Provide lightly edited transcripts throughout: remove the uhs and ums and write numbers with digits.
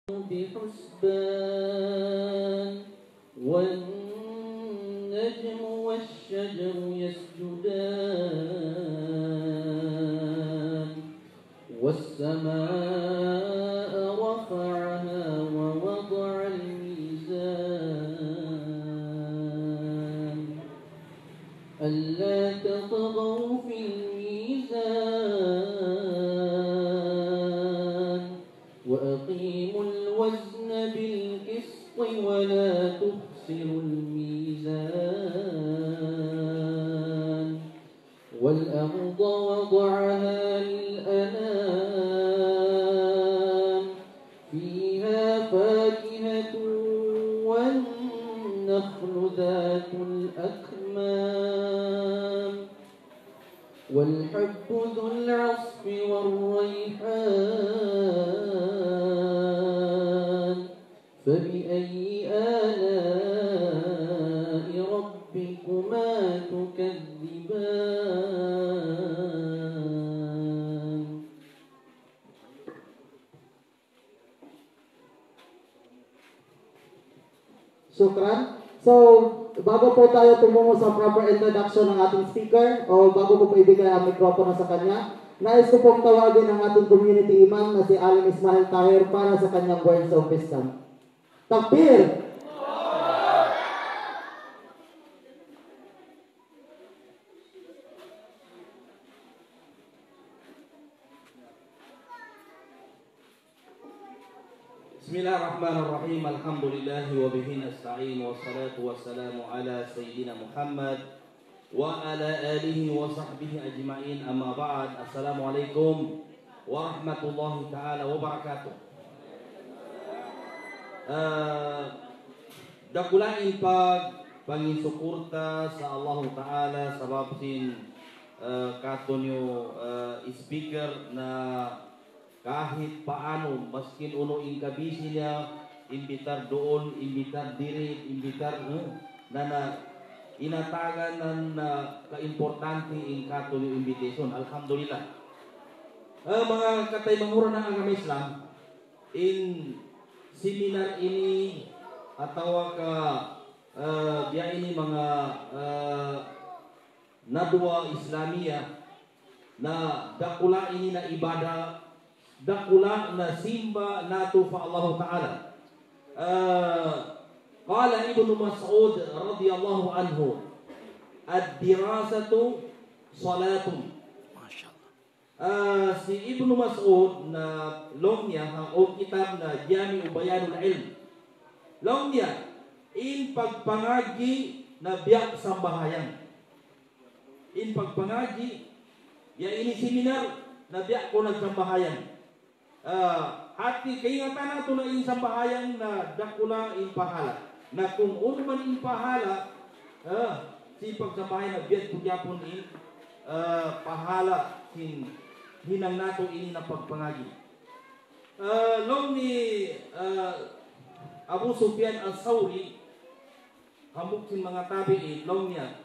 بحسبان والنجم والشجر يسجدان والسماء رفعها ووضع الميزان ألا تطغوا في الميزان وأقيموا الوزن بالقسط ولا تخسروا الميزان والأرض وضعها للأنام فيها فاكهة والنخل ذات الأكمام والحب ذو العصف والريحان فبأي آلاء ربكما تكذبان. Syukran. So, bago po tayo tumungo sa proper introduction ng ating speaker, o bago ko po ibigay ang mikropono sa kanya, nais ko pong tawagin ang ating community imam na si Alim Ismail Tahir para sa kanyang words of wisdom. Takbir! Bismillahirrahmanirrahim. Alhamdulillah wa bihi nasta'in wa salatu wassalamu ala sayyidina Muhammad wa ala alihi wa sahbihi ajma'in. Amma ba'd. Assalamualaikum warahmatullahi taala wabarakatuh. Dakulain pag panginsukurta sa Allah taala sabab sin katonyo speaker na kahit paano, maskin uno inkabisi niya, imbitar doon, imbitar diri, imbitar na inatagan na kaimportante in kato yung invitation. Alhamdulillah. Mga katay mangura ng agama Islam, in seminar ini atau dia ini mga nadwa Islamiyah na dakula ini na ibadah dakula na simba nato fa Allah Ta'ala. Qala Ibnu Mas'ud radhiyallahu anhu, ad-dirasatu salatun. Masyaallah. Si Ibnu Mas'ud na longnya ang kitab na Jami'u Bayanul Ilm. Longnya in pagpangagi na biyak sambahayan. In pagpangagi ya ini seminar na biyak ko nagsambahayan. Hati keingatan nato na insambahayan na dakula in pahala. Na kung man in pahala, si pagsambahayan na biyat pugyapon in pahala hinang nato ini na pagpangagi. Long ni Abu Sufyan al-Sawri, hamuk sin mga tabi'in, long niya,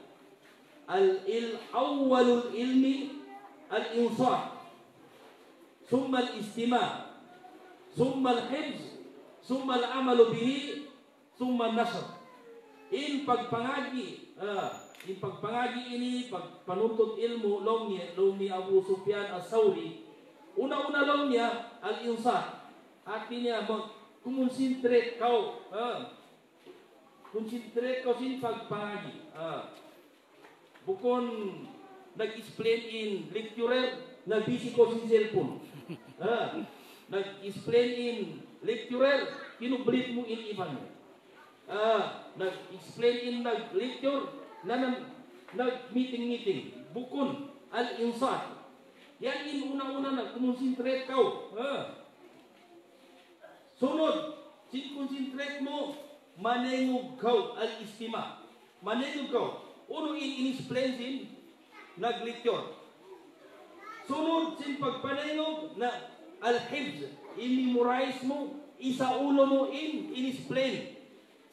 awwalul ilmi al-insaf, summa al-istima', summa al-hifz, summa al-amalu bihi, summa al-nashr. In pagpangagi ini, pagpanuntut ilmu, long ni Abu Sufyan al-Sawri, una-una long niya, al-insaf. Artinya, kumonsentrate kau, konsentrate kau sin pagpangagi. Bukon nag-explain in lecturer, nag-busy ko sin cellphone. Nag-explain in lecturer, kinublit mo in iban mo. Nag-explain in nag-lecture, nag-meeting. Bukon, al-insat. Yan in una-una na, kumonsentrate kau. Sunod, sin-concentrate mo, manengog kau, al-istima. Manengog kau. Uno in-explain sin, nag-lecture. Sunod, sin pagpanengog na al-hibz, in-memorize mo, isa ulo mo in-explain,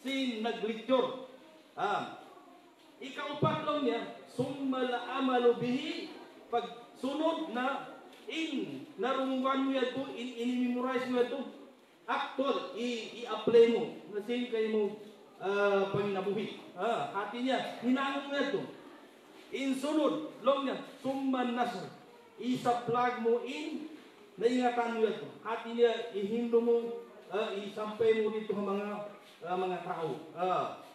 sin nag-lecture. Ikaupat lang niya, summa la-amalu bihi, pag sunod na narungan mo yan to, in-memorize mo yan to, actual, i-apply mo. Kasi kayo mo panginabuhi. Hati niya, hinanong mo ito. Insunod, long niya, summan nasr. Isa-plug mo in, naingatan mo ito. Hati niya, ihindo mo, isampay mo dito mga tao.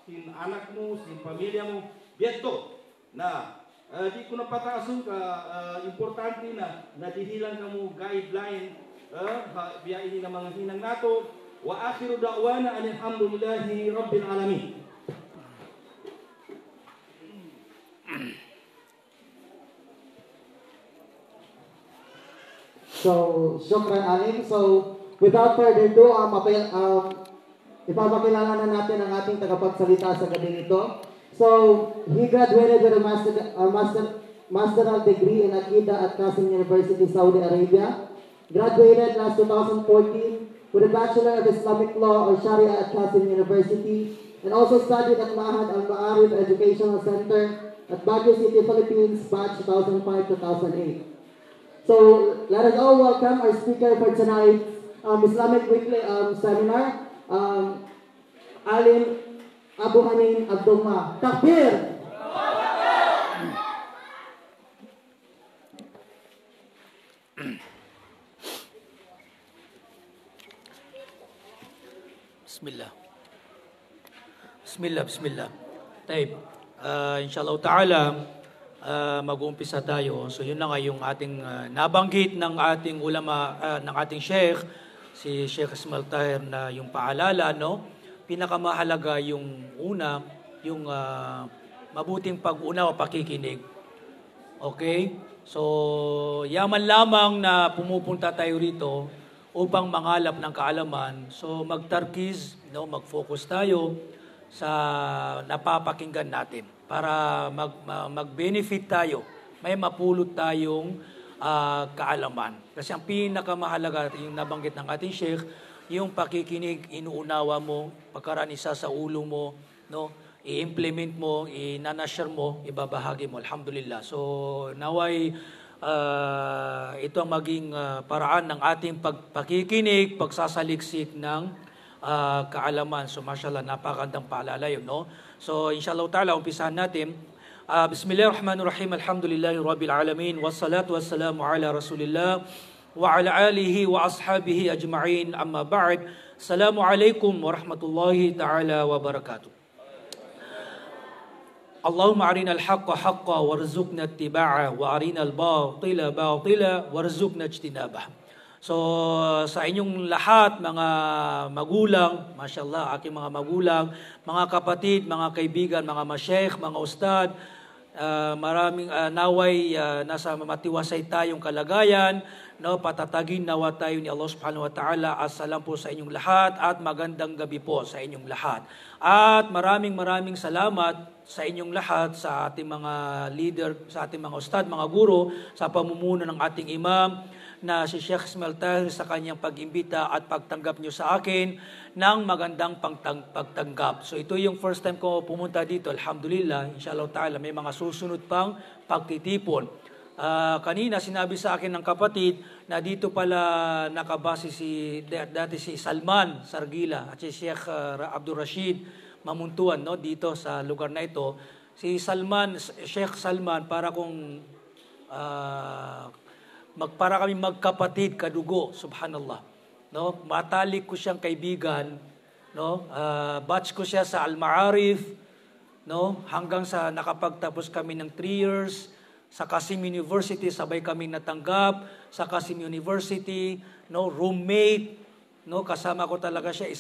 Sin anak mo, sin pamilya mo, bieto. Na, di ko napataasun ka, importante na nadihilan ka mo guideline, biya ini na mga hinang nato. Wa akhiru da'wana alhamdulillahi rabbil alamin. So, syukran alim. So, without further ado, ipapakilala na natin ang ating tagapagsalita sa gabi nito. So, he graduated with a masteral degree in Aqeedah at Qasim University, Saudi Arabia. Graduated last 2014 with a Bachelor of Islamic Law or Sharia at Qasim University, and also studied at Ma'had Al-Ma'arif Educational Center at Baguio City, Philippines, batch 2005-2008. So, let us all welcome our speaker for tonight's Islamic Weekly Seminar, Alim Abu Hanin Abdullah. Takbir! Bismillah. Bismillah, bismillah. Taib. Inshallah ta'ala, mag-uumpisa tayo. So yun na nga yung ating nabanggit ng ating ulama, ng ating sheikh, si Sheikh Ismail Tahir, na yung paalala, no? Pinakamahalaga yung una, yung mabuting pag-unawa, pakikinig. Okay? So, yaman lamang na pumupunta tayo rito upang mangalap ng kaalaman. So, magtarkiz, no? Mag-focus tayo sa napapakinggan natin para mag-benefit tayo, may mapulot tayong kaalaman. Kasi ang pinakamahalaga, yung nabanggit ng ating sheikh, yung pakikinig, inuunawa mo, pagkaraan isa sa ulo mo, no? I-implement mo, i-nanashare mo, ibabahagi mo. Alhamdulillah. So, naway ito ang maging paraan ng ating pakikinig, pagsasaliksik ng kaalaman. So, mashallah, napakagandang paalala yun, no? So, inshallah ta'ala, umpisahan natin. Bismillahirrahmanirrahim. Alhamdulillahi rabbil alamin. Wassalatu wassalamu ala rasulillah wa ala alihi wa ashabihi ajma'in. Amma ba'd. Assalamualaikum warahmatullahi ta'ala wabarakatuh. Allahumma arina al-haqqa haqqa warzuqna ittiba'a wa arina al-batila batila warzuqna ijtinabah. So, sa inyong lahat, mga magulang, mashallah, aking mga magulang, mga kapatid, mga kaibigan, mga masyaikh, mga ustad, maraming naway nasa matiwasay tayong kalagayan, no, patatagin nawa tayo ni Allah subhanahu wa ta'ala. Assalam po sa inyong lahat at magandang gabi po sa inyong lahat. At maraming salamat sa inyong lahat, sa ating mga leader, sa ating mga ustad, mga guro, sa pamumuno ng ating imam, na si Sheikh Ismail Tahir, sa kanyang pag-imbita at pagtanggap nyo sa akin ng magandang pagtanggap. So ito yung first time ko pumunta dito. Alhamdulillah, inshallah ta'ala, may mga susunod pang pagtitipon. Kanina sinabi sa akin ng kapatid na dito pala nakabase dati si Salman Sargila at si Sheikh Abdul Rashid Mamuntuan, no, dito sa lugar na ito. Si Salman, Sheikh Salman, para kami magkapatid, kadugo, subhanallah. No, matalik ko siyang kaibigan, no? Batch ko siya sa Al-Ma'arif, no? Hanggang sa nakapagtapos kami ng 3 years sa Qasim University, sabay kaming natanggap sa Qasim University, no? Roommate, no? Kasama ko talaga siya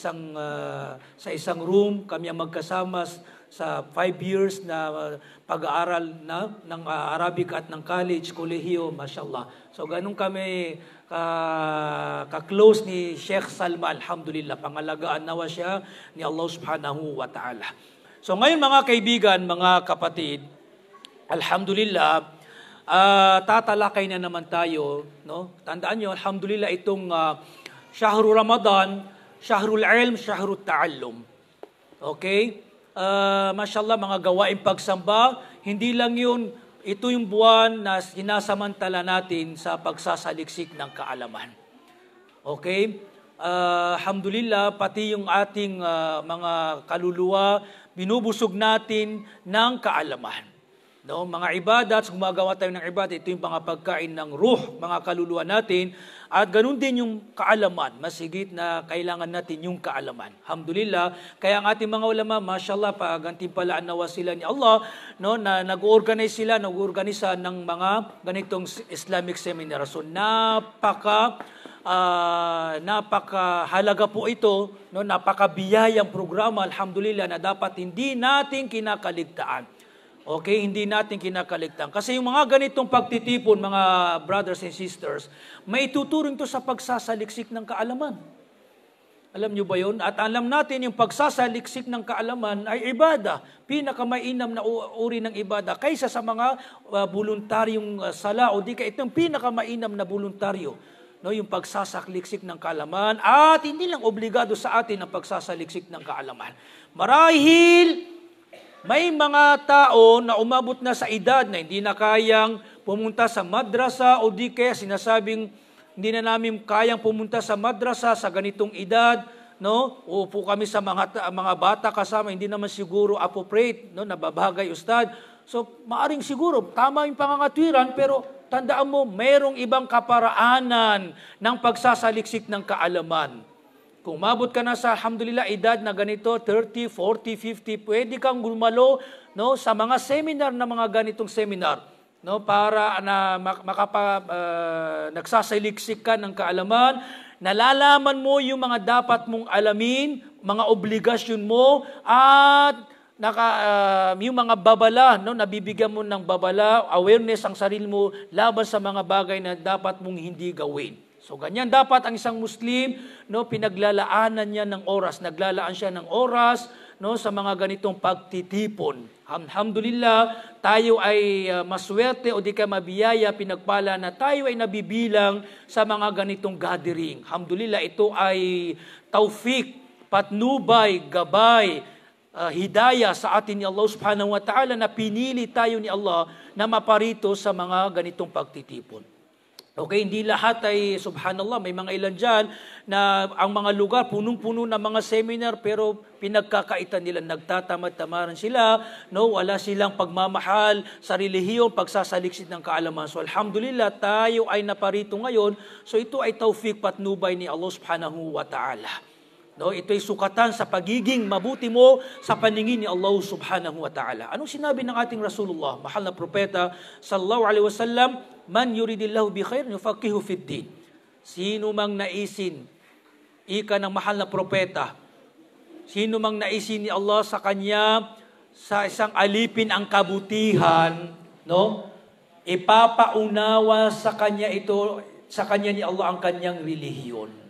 sa isang room, kami ang magkasama sa 5 years na pag-aaral ng Arabic at ng college, kolehiyo, mashallah. So ganun kami ka-close ni Sheikh Salman, alhamdulillah. Pangalagaan nawa siya ni Allah subhanahu wa ta'ala. So ngayon mga kaibigan, mga kapatid, alhamdulillah, tatalakay na naman tayo, no? Tandaan nyo, alhamdulillah, itong Shahrul Ramadan, Shahrul Ilm, Shahrul Ta'allum. Okay? Mashallah, mga gawaing pagsamba, hindi lang yun, ito yung buwan na sinasamantala natin sa pagsasaliksik ng kaalaman. Okay? alhamdulillah, pati yung ating mga kaluluwa, binubusog natin ng kaalaman. No, mga ibadat, gumagawa tayo ng ibadat, ito yung mga pagkain ng ruh, mga kaluluwa natin, at ganun din yung kaalaman, masigit na kailangan natin yung kaalaman. Alhamdulillah, kaya ang ating mga ulama, mashallah, pagantimpalaan nawa sila ni Allah, no, na nag-organisa ng mga ganitong Islamic seminar. So napakahalaga po ito, no, napakabiyayang programa, alhamdulillah, na dapat hindi natin kinakaligtaan. Okay, hindi natin kinakaligtaan. Kasi yung mga ganitong pagtitipon, mga brothers and sisters, may tuturing to sa pagsasaliksik ng kaalaman. Alam nyo ba yun? At alam natin yung pagsasaliksik ng kaalaman ay ibada. Pinakamainam na uri ng ibada kaysa sa mga voluntaryong sala o di ka itong pinakamainam na voluntaryo. No, yung pagsasaliksik ng kaalaman at hindi lang obligado sa atin ang pagsasaliksik ng kaalaman. Marahil may mga tao na umabot na sa edad na hindi na kayang pumunta sa madrasa o di kaya sinasabing hindi na namin kayang pumunta sa madrasa sa ganitong edad, no? Upo kami sa mga bata kasama, hindi naman siguro appropriate, no, nababagay ustad. So, maaring siguro tama yung pangangatwiran, pero tandaan mo, mayroong ibang kaparaanan ng pagsasaliksik ng kaalaman. Kung umabot ka na sa, alhamdulillah, edad na ganito, 30, 40, 50, pwede kang gumalo, no, sa mga seminar na mga ganitong seminar, no, para na nagsasaliksik ka ng kaalaman, nalalaman mo yung mga dapat mong alamin, mga obligasyon mo, at yung mga babala, no, nabibigyan mo ng babala, awareness ang sarili mo laban sa mga bagay na dapat mong hindi gawin. So ganyan dapat ang isang Muslim, no, pinaglalaanan niya ng oras, naglalaan siya ng oras, no, sa mga ganitong pagtitipon. Alhamdulillah, tayo ay maswerte o di ka mabiyaya, pinagpala na tayo ay nabibilang sa mga ganitong gathering. Alhamdulillah, ito ay taufik, patnubay, gabay, hidayah sa atin ni Allah subhanahu wa ta'ala na pinili tayo ni Allah na maparito sa mga ganitong pagtitipon. Okay, hindi lahat ay, subhanallah, may mga ilan dyan na ang mga lugar, punong-puno na mga seminar, pero pinagkakaitan nila, nagtatamad-tamaran sila, no, wala silang pagmamahal sa relihiyon, pagsasaliksit ng kaalaman. So, alhamdulillah, tayo ay naparito ngayon, so ito ay taufik patnubay ni Allah subhanahu wa ta'ala. No, ito ay sukatan sa pagiging mabuti mo sa paningin ni Allah subhanahu wa ta'ala. Anong sinabi ng ating Rasulullah, mahal na propeta, sallallahu alaihi wasallam, man yuridillahu bi khair yufaqihu fid din. Sino mang naisin, ika ng mahal na propeta, sino mang naisin ni Allah sa kanya sa isang alipin ang kabutihan, no? Ipapaunawa sa kanya ito, sa kanya ni Allah ang kanyang relihiyon.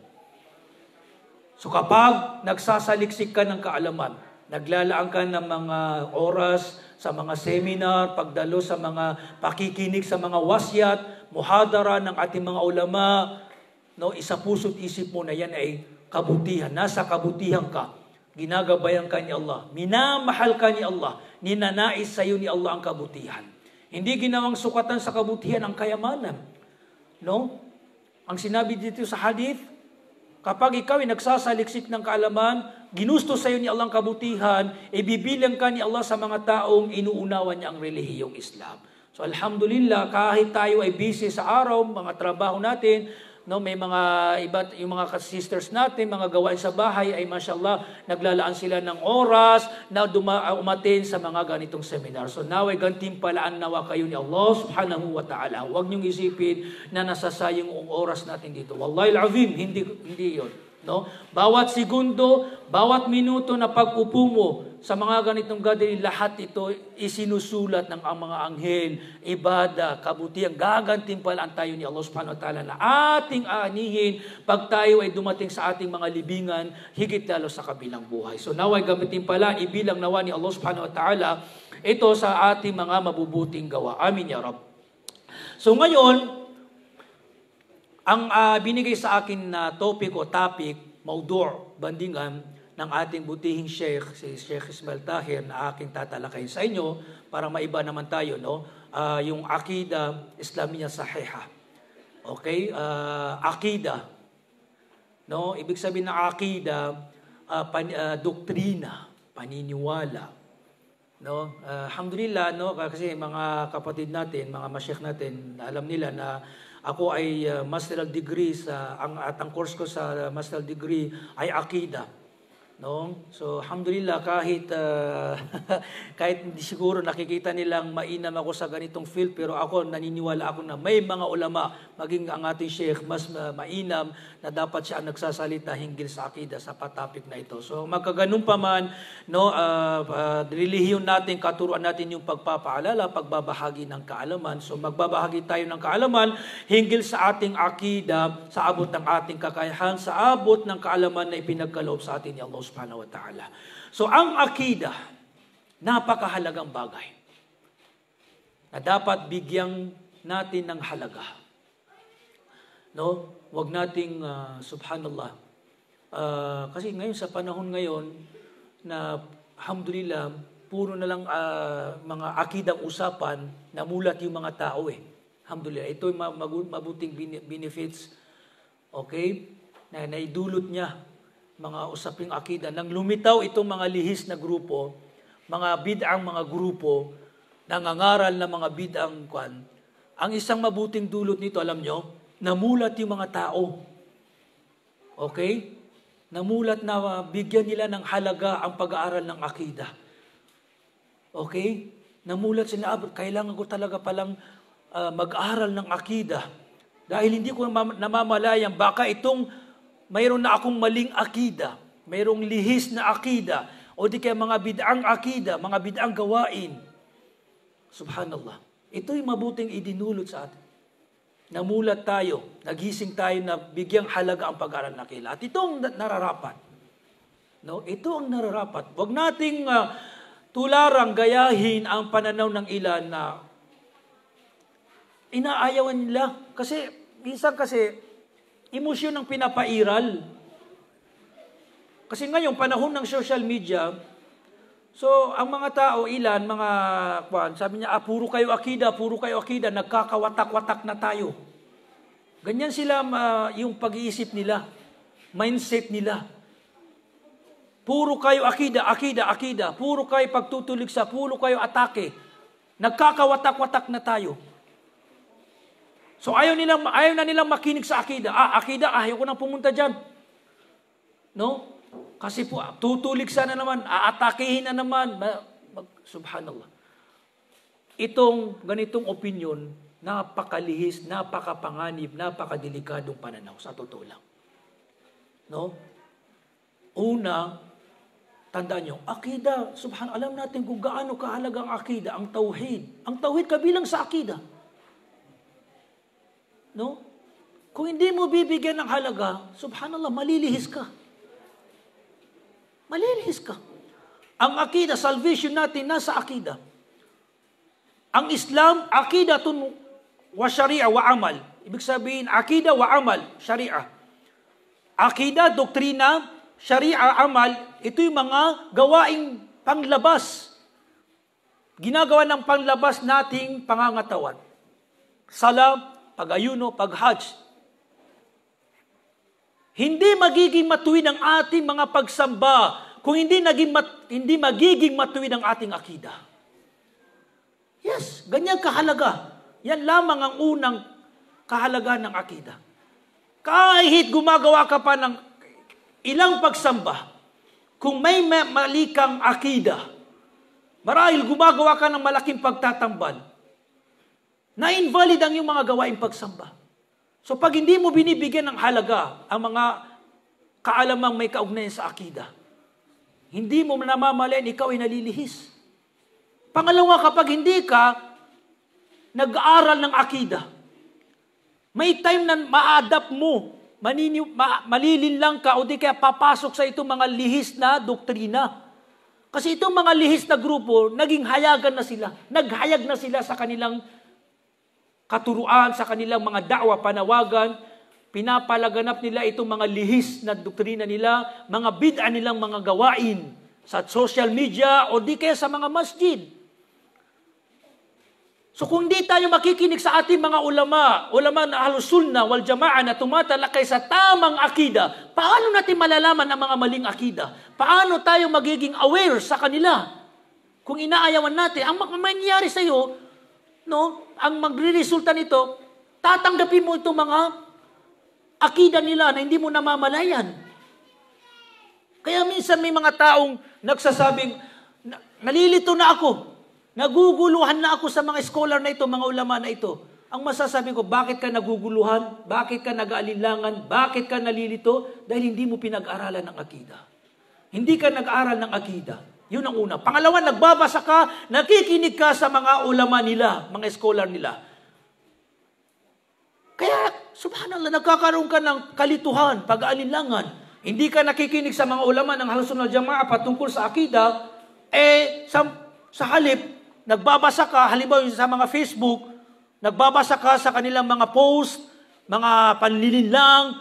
So kapag nagsasaliksik ka ng kaalaman, naglalaan ka ng mga oras sa mga seminar, pagdalo sa mga pakikinig sa mga wasyat, muhadara ng ating mga ulama, no, isa puso't isip mo na yan ay kabutihan. Nasa kabutihan ka. Ginagabayan ka ni Allah. Minamahal ka ni Allah. Ninanais sa iyo ni Allah ang kabutihan. Hindi ginawang sukatan sa kabutihan ang kayamanan. No? Ang sinabi dito sa hadith, kapag ikaw ay nagsasaliksik ng kaalaman, ginusto sa iyo ni Allah ang kabutihan, ibibilang ka ni Allah sa mga taong inuunawa niya ang relihiyong Islam. So alhamdulillah, kahit tayo ay busy sa araw, mga trabaho natin, no, may mga iba, yung mga sisters natin, mga gawain sa bahay ay mashallah, naglalaan sila ng oras na umatin sa mga ganitong seminar. So naway gantimpalaan nawa kayo ni Allah subhanahu wa ta'ala. Huwag niyong isipin na nasasayang ang oras natin dito. Wallahi al-azim, hindi yun. No? Bawat segundo, bawat minuto na pag-upo mo sa mga ganitong gathering, lahat ito isinusulat ng ang mga anghel, ibada, kabutihan, gagantimpalaan tayo ni Allah subhanahu wa ta'ala na ating anihin pag tayo ay dumating sa ating mga libingan, higit lalo sa kabilang buhay. So naway gamitin pala, ibilang nawa ni Allah subhanahu wa ta'ala ito sa ating mga mabubuting gawa. Amin ya Rab. So ngayon, ang binigay sa akin na topic, maudu', bandingan, ng ating butihing Sheikh, si Sheikh Ismail Tahir, na aking tatalakayin sa inyo, para maiba naman tayo, no? Yung Aqida Islamiyya Sahiha. Okay? Aqida. No, ibig sabihin ng akida, doktrina, paniniwala. No, alhamdulillah, no, kasi mga kapatid natin, mga masyekh natin, alam nila na ako ay masteral degree at ang course ko sa masteral degree ay akida. No? So, alhamdulillah, kahit hindi siguro nakikita nilang mainam ako sa ganitong field, pero ako naniniwala ako na may mga ulama, maging ang ating sheikh, mas mainam na dapat siya ang nagsasalita hinggil sa akida, sa topic na ito. So, magkaganon pa man, no, relihiyon natin, katuruan natin yung pagpapaalala, pagbabahagi ng kaalaman. So, magbabahagi tayo ng kaalaman hinggil sa ating akida, sa abot ng ating kakayahan, sa abot ng kaalaman na ipinagkaloob sa atin ni Allah subhanahu wa ta'ala. So, ang akida, napakahalagang bagay na dapat bigyan natin ng halaga. No? Huwag nating, subhanallah, kasi ngayon sa panahon ngayon na alhamdulillah, puro na lang mga akidang usapan, namulat yung mga tao eh. Alhamdulillah, ito yung mabuting benefits, okay, na naidulot niya mga usaping akida. Nang lumitaw itong mga lihis na grupo, mga bid'ang mga grupo, nangangaral na mga bid'ang kwan, ang isang mabuting dulot nito, alam nyo, namulat yung mga tao. Okay? Namulat na bigyan nila ng halaga ang pag-aaral ng akida. Okay? Namulat sila, kailangan ko talaga palang mag-aaral ng akida. Dahil hindi ko namamalayan, baka itong mayroon na akong maling akida, mayroong lihis na akida, o di kaya mga bid'ang akida, mga bid'ang gawain. Subhanallah. Ito'y mabuting idinulot sa atin. Namulat tayo, nagising tayo na bigyang halaga ang pag-aaral ng akida. At ito ang nararapat. No? Ito ang nararapat. Huwag nating tularang gayahin ang pananaw ng ilan na inaayawan nila. Kasi, minsan kasi, emosyon ang pinapairal. Kasi ngayon, panahon ng social media, so ang mga tao, sabi niya, puro kayo akida, nagkakawatak-watak na tayo. Ganyan sila yung pag-iisip nila, mindset nila. Puro kayo akida, puro kayo pagtutulig puro kayo atake. Nagkakawatak-watak na tayo. So ayaw na nilang makinig sa akida. Akida, ayaw ko nang pumunta dyan. No? Kasi po, tutulig sana naman, aatakihin na naman. Subhanallah. Itong ganitong opinion, napakalihis, napakapanganib, napakadelikadong pananaw, sa totoo lang. No? Una, tandaan nyo, akida, subhanallah, alam natin kung gaano kahalaga ang akida, ang tauhid. Ang tauhid kabilang sa akida. No? Kung hindi mo bibigyan ng halaga, subhanallah, malilihis ka. Malilihis ka. Ang akida, salvation natin, nasa akida. Ang Islam, akidatun wa sharia wa amal. Ibig sabihin, akida wa amal, sharia. Akida, doktrina, sharia, amal, ito yung mga gawaing panglabas. Ginagawa ng panglabas nating pangangatawan. Salam, pag-ayuno, pag-hajj. Hindi magiging matuwid ang ating mga pagsamba kung hindi magiging matuwid ang ating akida. Yes, ganyan kahalaga. Yan lamang ang unang kahalagaan ng akida. Kahit gumagawa ka pa ng ilang pagsamba, kung may mali kang akida, marahil gumagawa ka ng malaking pagtatambal, na-invalid ang iyong mga gawaing pagsamba. So pag hindi mo binibigyan ng halaga ang mga kaalamang may kaugnayan sa akida, hindi mo namamalayan, ikaw ay nalilihis. Pangalawa, kapag hindi ka nag-aaral ng akida, may time na ma-adapt mo, malilinlang ka o di kaya papasok sa itong mga lihis na doktrina. Kasi itong mga lihis na grupo, naging hayagan na sila. Naghayag na sila sa kanilang katuruan, sa kanilang mga da'wa, panawagan. Pinapalaganap nila itong mga lihis na doktrina nila, mga bid'a nilang mga gawain sa social media o di kaya sa mga masjid. So kung hindi tayo makikinig sa ating mga ulama na Ahlus Sunnah wal Jamaah na tumatalakay sa tamang akida, paano natin malalaman ang mga maling akida? Paano tayo magiging aware sa kanila? Kung inaayawan natin, ang mangyayari sa iyo, no, ang magre-resulta nito, tatanggapin mo itong mga akida nila na hindi mo namamalayan. Kaya minsan may mga taong nagsasabing, nalilito na ako. Naguguluhan na ako sa mga scholar na ito, mga ulama na ito. Ang masasabi ko, bakit ka naguguluhan? Bakit ka nag-aalinlangan? Bakit ka nalilito? Dahil hindi mo pinag-aralan ng akida. Hindi ka nag-aral ng akida. Yun ang una. Pangalawa, nagbabasa ka, nakikinig ka sa mga ulama nila, mga scholar nila. Kaya, subhanallah, nagkakaroon ka ng kalituhan, pag-aalinlangan. Hindi ka nakikinig sa mga ulama ng Ahlus Sunnah wal Jamaah patungkol sa akida, sa halip, nagbabasa ka, halimbawa sa mga Facebook, nagbabasa ka sa kanilang mga post, mga panlilinlang,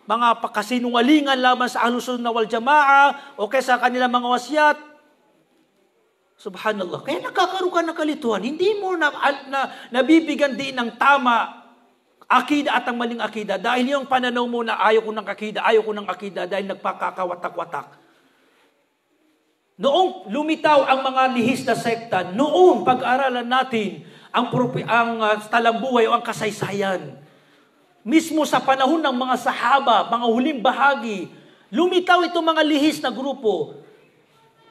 mga kasinungalingan laban sa Ahlus Sunnah wal Jamaah, o kaya sa kanilang mga wasyat. Subhanallah. Kaya nakakaroon ka ng kalituhan. Hindi mo nabibigyan din ng tama akida at ang maling akida. Dahil yung pananaw mo na ayaw ko ng akida, dahil nagpakakawatak-watak. Noong lumitaw ang mga lihis na sekta, noong pag-aralan natin ang talambuhay o ang kasaysayan, mismo sa panahon ng mga sahaba, mga huling bahagi, lumitaw itong mga lihis na grupo.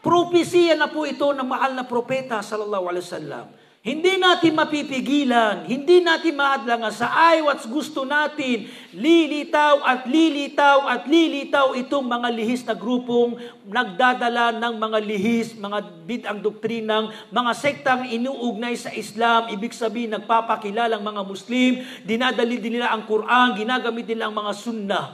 Propesiya na po ito ng mahal na propeta sallallahu alaihi wasallam. Hindi natin mapipigilan, hindi natin mahadlangan sa ayaw gusto natin, lilitaw at lilitaw at lilitaw itong mga lihis na grupong nagdadala ng mga lihis, mga bid'ang doktrinang, mga sektang inuugnay sa Islam, ibig sabihin nagpapakilalang mga Muslim, dinadali din nila ang Quran, ginagamit nila ang mga sunnah.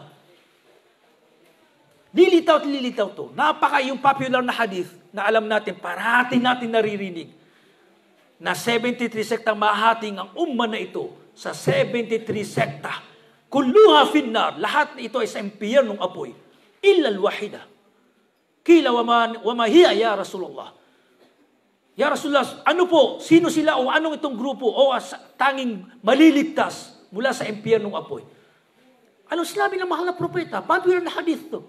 Lilitaw at lilitaw to. Yung popular na hadith na alam natin, parati natin naririnig, na 73 sektang mahahating ang umma na ito sa 73 sekta. Kulluha finnar, lahat ito ay sa impyernong apoy. Illa al-wahida. Kila wa ma hiya ya Rasulullah. Ya Rasulullah, ano po? Sino sila o anong itong grupo o tanging maliligtas mula sa impyernong apoy? Anong sinabi ng mahal na propeta? Popular na hadith to.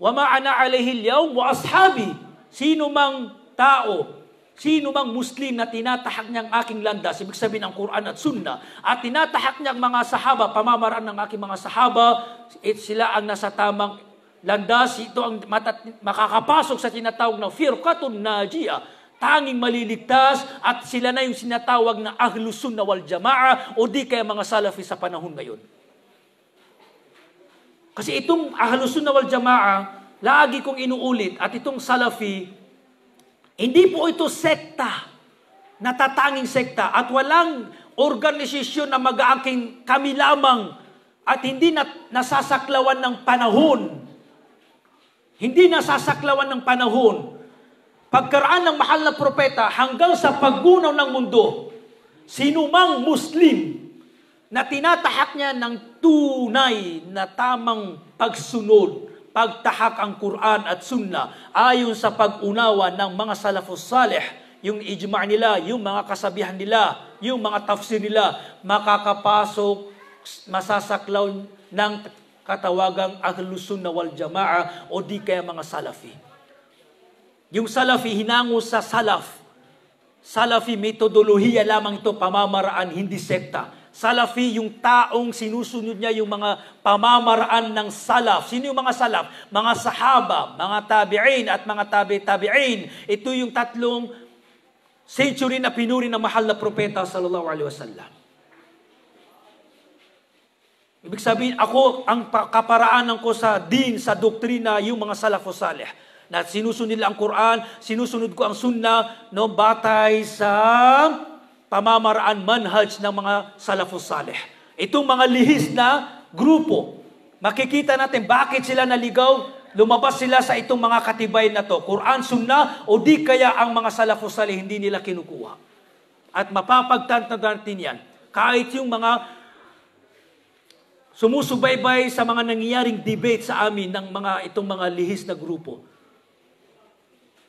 Wa ma ana alayhi al-yawm wa ashabi. Sino mang tao, sino mang Muslim na tinatahak niyang aking landas, ibig sabihin ng Quran at Sunnah, at tinatahak niyang mga sahaba, pamamaraan ng aking mga sahaba, sila ang nasa tamang landas, ito ang makakapasok sa tinatawag na firqatun najiyah, tanging maliligtas, at sila na yung sinatawag na Ahlus Sunnah wal Jamaah, o di kaya mga Salafi sa panahon ngayon. Kasi itong Ahlus Sunnah wal Jamaah, lagi kong inuulit, at itong Salafi, hindi po ito sekta, natatanging sekta, at walang organisasyon na mag-aangking kami lamang at hindi nasasaklawan ng panahon. Hindi nasasaklawan ng panahon. Pagkaraan ng mahal na propeta hanggang sa paggunaw ng mundo, sinumang Muslim na tinatahak niya ng tunay na tamang pagsunod, pagtahak ang Quran at Sunnah ayon sa pag-unawa ng mga salafus salih, yung ijma' nila, yung mga kasabihan nila, yung mga tafsir nila, makakapasok, masasaklaw ng katawagang Ahlus Sunnah wal Jamaah o di kaya mga Salafi. Yung Salafi hinango sa Salaf. Salafi metodolohiya lamang ito, pamamaraan, hindi sekta. Salafi, yung taong sinusunod niya yung mga pamamaraan ng salaf. Sino yung mga salaf? Mga sahaba, mga tabi'in at mga tabi'in. Ito yung tatlong century na pinuri ng mahal na propeta sallallahu alaihi wasallam. Ibig sabihin, ang kaparaanan ko sa din, sa doktrina, yung mga salafus salih. Na sinusunod nila ang Quran, sinusunod ko ang Sunnah, no, batay sa pamamaraan manhaj ng mga salafus salih. Itong mga lihis na grupo, makikita natin bakit sila naligaw, lumabas sila sa itong mga katibay na to, Quran, Sunnah, o di kaya ang mga salafus salih hindi nila kinukuha. At mapapagtantan natin yan. Kahit yung mga sumusubaybay sa mga nangyayaring debate sa amin ng itong mga lihis na grupo,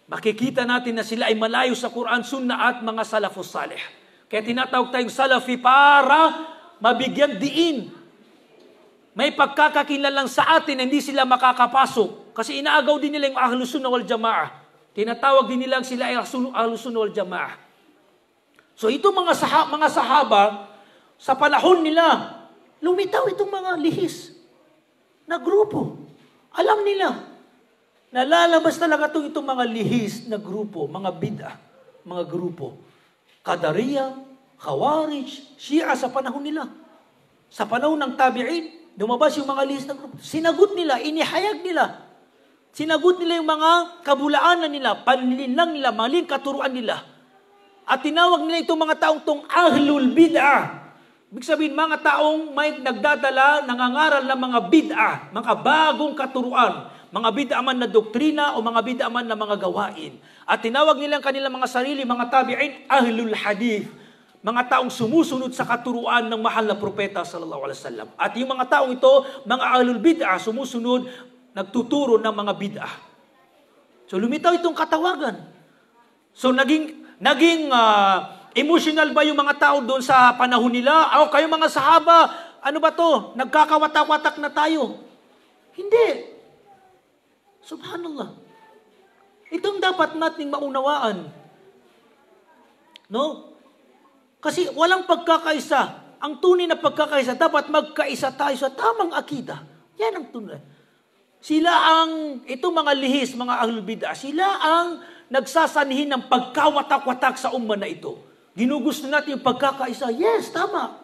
makikita natin na sila ay malayo sa Quran, Sunnah at mga salafus salih. Kaya tinatawag tayong Salafi para mabigyan diin. May pagkakakilalang sa atin, hindi sila makakapasok. Kasi inaagaw din nila yung Ahlus Sunnah wal Jamaah. Tinatawag din nila sila ay Ahlus Sunnah wal Jamaah. So itong mga sahaba, sa panahon nila, lumitaw itong mga lihis na grupo. Alam nila, nalalabas talaga itong mga lihis na grupo, mga bid'ah, mga grupo. Qadariyah, Khawarij, Shia sa panahon nila. Sa panahon ng tabi'in, lumabas yung mga lihis na grupo. Sinagot nila, inihayag nila. Sinagot nila yung mga kabulaanan nila, panlilang nila, maling katuruan nila. At tinawag nila itong mga taong tong ahlul bid'ah. Ibig sabihin, mga taong may nagdadala, nangangaral ng mga bid'ah, mga bagong katuruan, mga bid'ah man na doktrina o mga bid'ah man na mga gawain. At tinawag nila ang kanilang mga sarili, mga tabi'in, ahlul hadith, mga taong sumusunod sa katuruan ng mahal na propeta sallallahu alaihi wasallam. At yung mga taong ito, mga ahlul bid'ah, sumusunod, nagtuturo ng mga bid'ah. So lumitaw itong katawagan. So naging emotional ba yung mga tao doon sa panahon nila? O kayo mga sahaba, ano ba to? Nagkakawatak-watak na tayo. Hindi. Subhanallah. Itong dapat nating maunawaan. No? Kasi walang pagkakaisa. Ang tunay na pagkakaisa, dapat magkaisa tayo sa tamang akida. Yan ang tunay. Itong mga lihis, mga ahlul bid'ah, sila ang nagsasanhin ng pagkawatak-watak sa umma na ito. Ginugusto natin yung pagkakaisa. Yes, tama.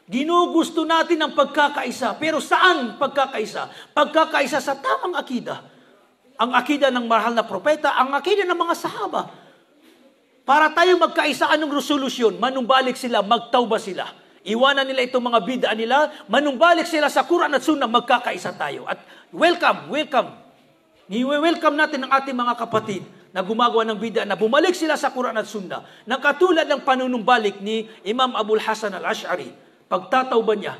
Ginugusto natin ang pagkakaisa. Pero saan pagkakaisa? Pagkakaisa sa tamang akida. Ang akida ng mahal na propeta, ang akida ng mga sahaba. Para tayo magkaisa, anong resolusyon? Manumbalik sila, magtawba sila. Iwanan nila itong mga bid'a nila, manumbalik sila sa Quran at Sunnah, magkakaisa tayo. At welcome. Ni-welcome natin ang ating mga kapatid na gumagawa ng bid'a, na bumalik sila sa Quran at Sunnah, na katulad ng panunumbalik ni Imam Abul Hasan al-Ash'ari, pagtatawba niya,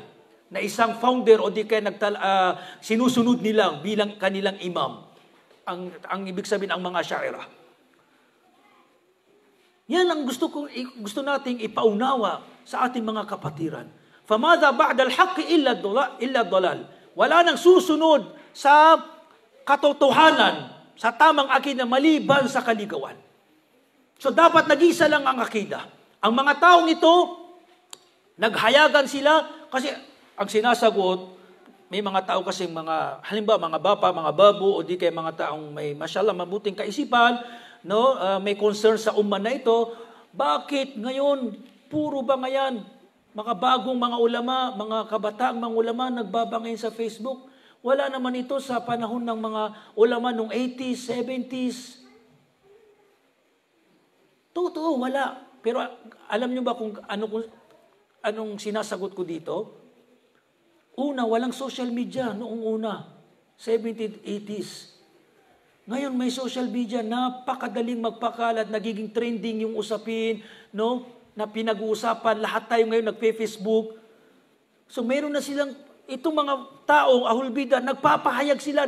na isang founder o di kaya sinusunod nilang bilang kanilang imam. Ang ibig sabihin ang mga Ash'ariyah. Yan ang gusto nating ipaunawa sa ating mga kapatiran. Famadha ba'da al-haqqi illa dalal. Wala nang susunod sa katotohanan, sa tamang akida maliban sa kaligawan. So dapat nag-isa lang ang akida. Ang mga taong ito, naghayagan sila kasi ang sinasagot, may mga tao kasi halimbawa mga bapa, mga babo, o di kaya mga taong may mashallah mabuting kaisipan, no, may concern sa umma na ito. Bakit ngayon, puro ba ngayon, mga bagong mga ulama, mga kabataang mga ulama, nagbabangin sa Facebook? Wala naman ito sa panahon ng mga ulama nung 80s, 70s. Totoo, wala. Pero alam niyo ba kung anong sinasagot ko dito? Una, walang social media noong una, 70s, 80s. Ngayon may social media, napakadaling magpakalat, nagiging trending yung usapin, no? Na pinag-uusapan, lahat tayo ngayon nagpe-Facebook. So meron na silang, itong mga taong ahlul bid'ah, nagpapahayag sila,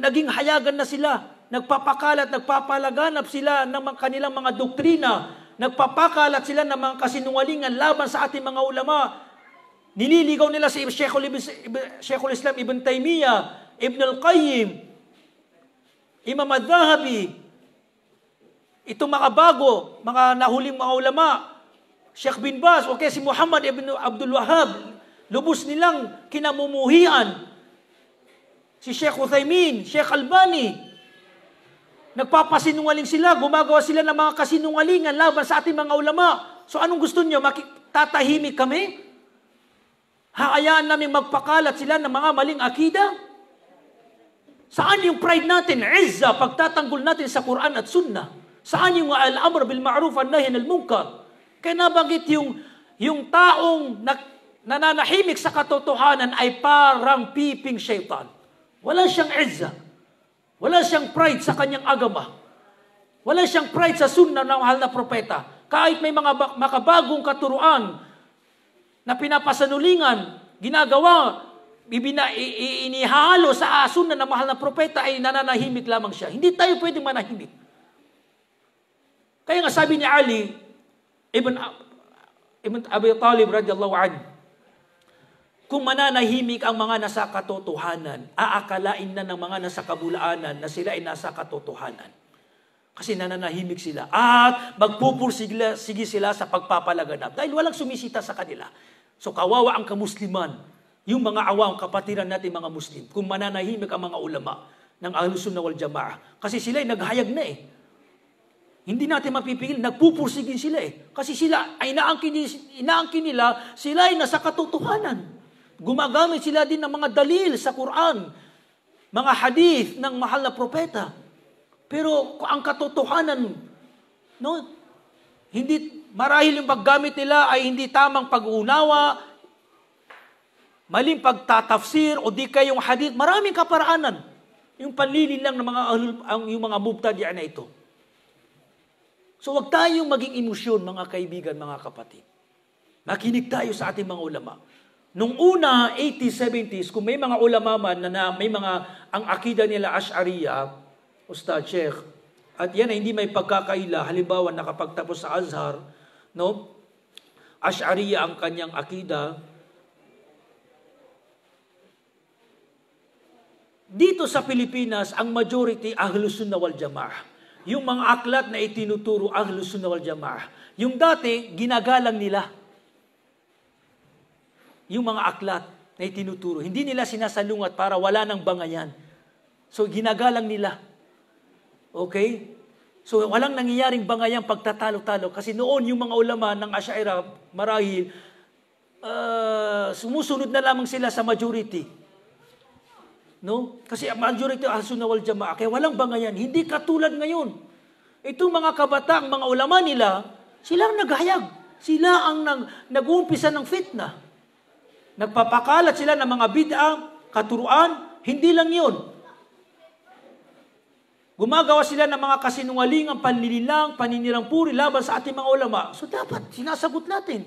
naging hayagan na sila, nagpapakalat, nagpapalaganap sila ng kanilang mga doktrina, nagpapakalat sila ng mga kasinungalingan laban sa ating mga ulama. Nililigaw nila si Sheikhul Islam Ibn Taymiyyah, Ibn al-Qayyim, Imam al-Dhahabi, itong mga bago, mga nahuling mga ulama, Sheikh bin Baz, o kaya si Muhammad Ibn Abdul Wahhab, lubos nilang kinamumuhian. Si Sheikh Uthaymin, Sheikh Albani, nagpapasinungaling sila, gumagawa sila ng mga kasinungalingan laban sa ating mga ulama. So anong gusto niyo? Tatahimik kami? Haayaan namin magpakalat sila ng mga maling akida? Saan yung pride natin? Izza, pagtatanggol natin sa Quran at Sunnah. Saan yung al-amr bil ma'ruf at nahy anil munkar? Kaya nabanggit yung taong nananahimik sa katotohanan ay parang piping syaitan. Wala siyang izza. Wala siyang pride sa kanyang agama. Wala siyang pride sa sunnah ng mahal na propeta. Kahit may mga makabagong katuruan na pinapasanulingan, ginagawa, inihalo sa sunnah ng mahal na propeta, ay nananahimik lamang siya. Hindi tayo pwedeng manahimik. Kaya nga sabi ni Ali ibn Ibn Abi Talib radiyallahu anhu, kung mananahimik ang mga nasa katotohanan, aakalain na ng mga nasa kabulaanan na sila ay nasa katotohanan. Kasi nananahimik sila at magpupursige sila sa pagpapalaganap dahil walang sumisita sa kanila. So kawawa ang kamusliman, yung mga awam, kapatiran natin mga Muslim, kung mananahimik ang mga ulama ng Ahlus Sunnah wal Jamaah. Kasi sila ay naghayag na eh. Hindi natin mapipigil, nagpupursigin sila eh. Kasi sila ay inaangkin nila, sila ay nasa katotohanan. Gumagamit sila din ng mga dalil sa Quran, mga hadith ng mahal na propeta. Pero ang katotohanan, no, hindi, marahil yung paggamit nila ay hindi tamang pag-uunawa, maling pagtatafsir, o di kayong hadith, maraming kaparaanan. Yung panlilin lang ng yung mga mubtadi'a na ito. So wag tayong maging emosyon, mga kaibigan, mga kapatid. Makinig tayo sa ating mga ulama. Nung una, 80s, 70s, kung may mga ulama man na may mga, ang akida nila Ash'ariyya, Ustad Sheikh, at yan ay hindi may pagkakaila, halimbawa nakapagtapos sa Azhar, no? Ash'ariyya ang kanyang akida. Dito sa Pilipinas, ang majority Ahlus Sunnah wal Jamaah. Yung mga aklat na itinuturo Ahlus Sunnah wal Jamaah. Yung dati, ginagalang nila yung mga aklat na itinuturo. Hindi nila sinasalungat para wala ng bangayan. So, ginagalang nila. Okay? So, walang nangyayaring bangayang pagtatalo-talo. Kasi noon, yung mga ulama ng Asy'ariyya, marahil, sumusunod na lamang sila sa majority. No? Kasi ang majority Ahlus-Sunnah wal Jamaah. Kaya walang bangayan. Hindi katulad ngayon. Itong mga kabataang mga ulama nila, sila ang naghayag. Sila ang nag-uumpisa ng fitna. Nagpapakalat sila ng mga bid'ah, katuruan, hindi lang yun. Gumagawa sila ng mga kasinungalingang panlililang, paninirang puri laban sa ating mga ulama. So dapat, sinasagot natin.